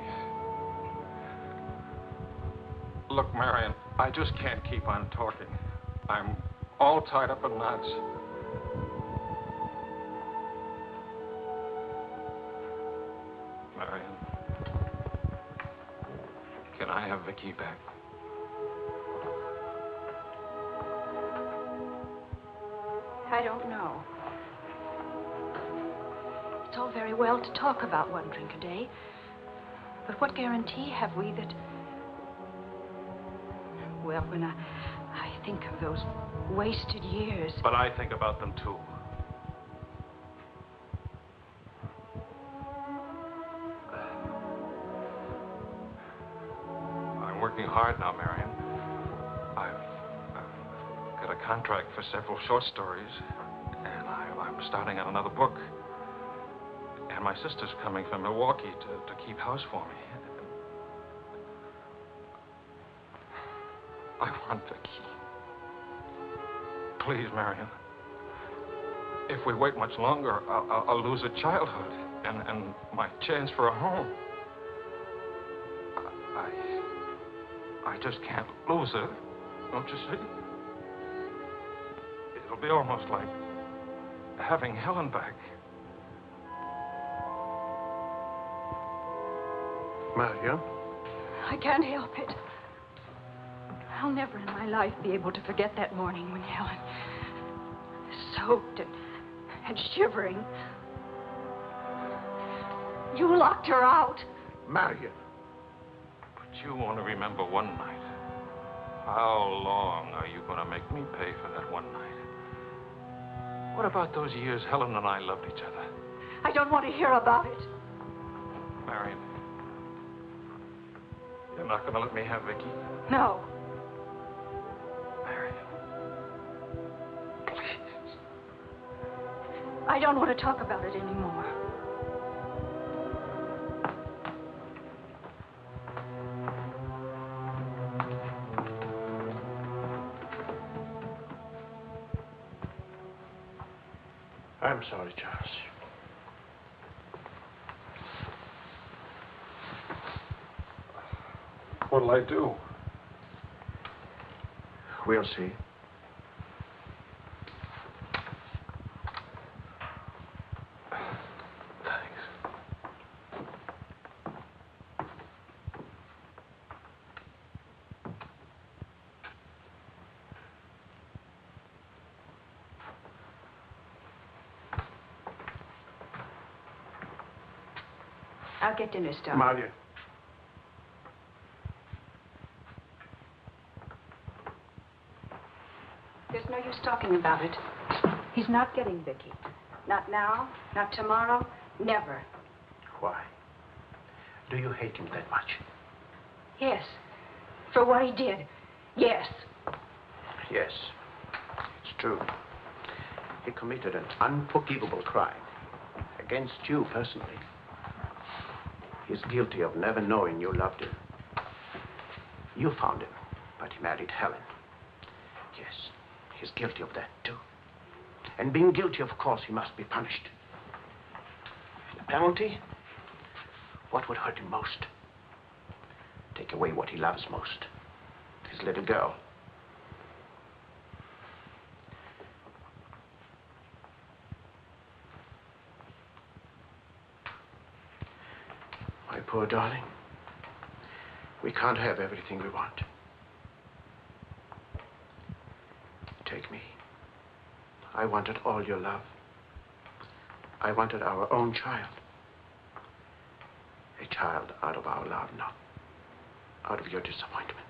Look, Marion, I just can't keep on talking. I'm all tied up in knots. Marion, can I have Vicky back? I don't know. It's all very well to talk about one drink a day. But what guarantee have we that... Well, when I think of those wasted years... But I think about them, too. I'm working hard now, Marion. I've got a contract for several short stories, and I'm starting on another book. And my sister's coming from Milwaukee to keep house for me. I want Vicky. Please, Marion. If we wait much longer, I'll lose a childhood and my chance for a home. I just can't lose her, don't you see? It'll be almost like having Helen back. Marion? I can't help it. I'll never in my life be able to forget that morning when Helen, soaked and shivering, You locked her out. Marion. But you want to remember one night. How long are you going to make me pay for that one night? What about those years Helen and I loved each other? I don't want to hear about it. Marion, you're not going to let me have Vicky? No. Marion. I don't want to talk about it anymore. I'm sorry, Charles. What'll I do? We'll see. I'll get dinner started. Maria. There's no use talking about it. He's not getting Vicky. Not now, not tomorrow, never. Why? Do you hate him that much? Yes. For what he did. Yes. Yes. It's true. He committed an unforgivable crime against you personally. He's guilty of never knowing you loved him. You found him, but he married Helen. Yes, he's guilty of that, too. And being guilty, of course, he must be punished. The penalty? What would hurt him most? Take away what he loves most. His little girl. My poor darling, we can't have everything we want. Take me. I wanted all your love. I wanted our own child. A child out of our love, not out of your disappointment.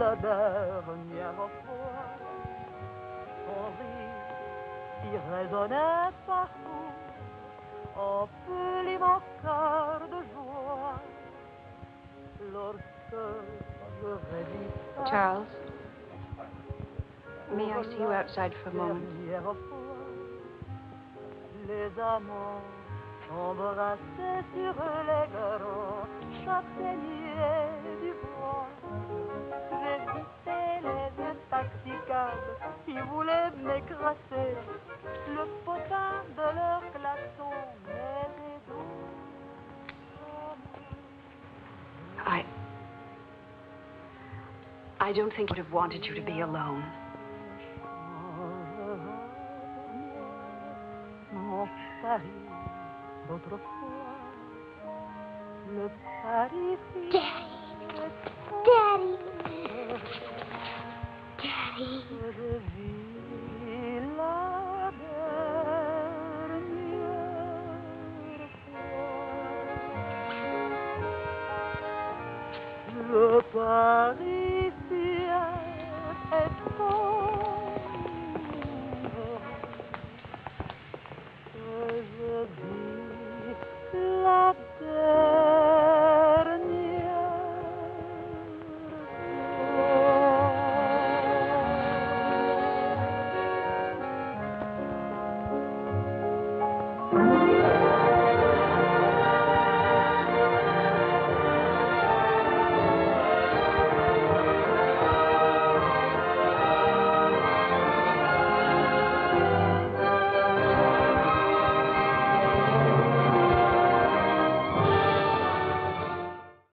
La dernière fois, son rire qui résonnait partout emplit mon cœur de joie. Lorsque je revis Charles, may I see you outside for a moment? Les amants s'embrassaient sur les grands châtaigniers du bois. J'évitais les intoxicables qui voulaient m'écraser. Le potin de leur klaxon m'aidait doux. I don't think I would have wanted you to be alone. Mon Paris d'autrefois, le Paris. Daddy! Daddy! Je vis la dernière fois. Le Parisien est sombre. Je vis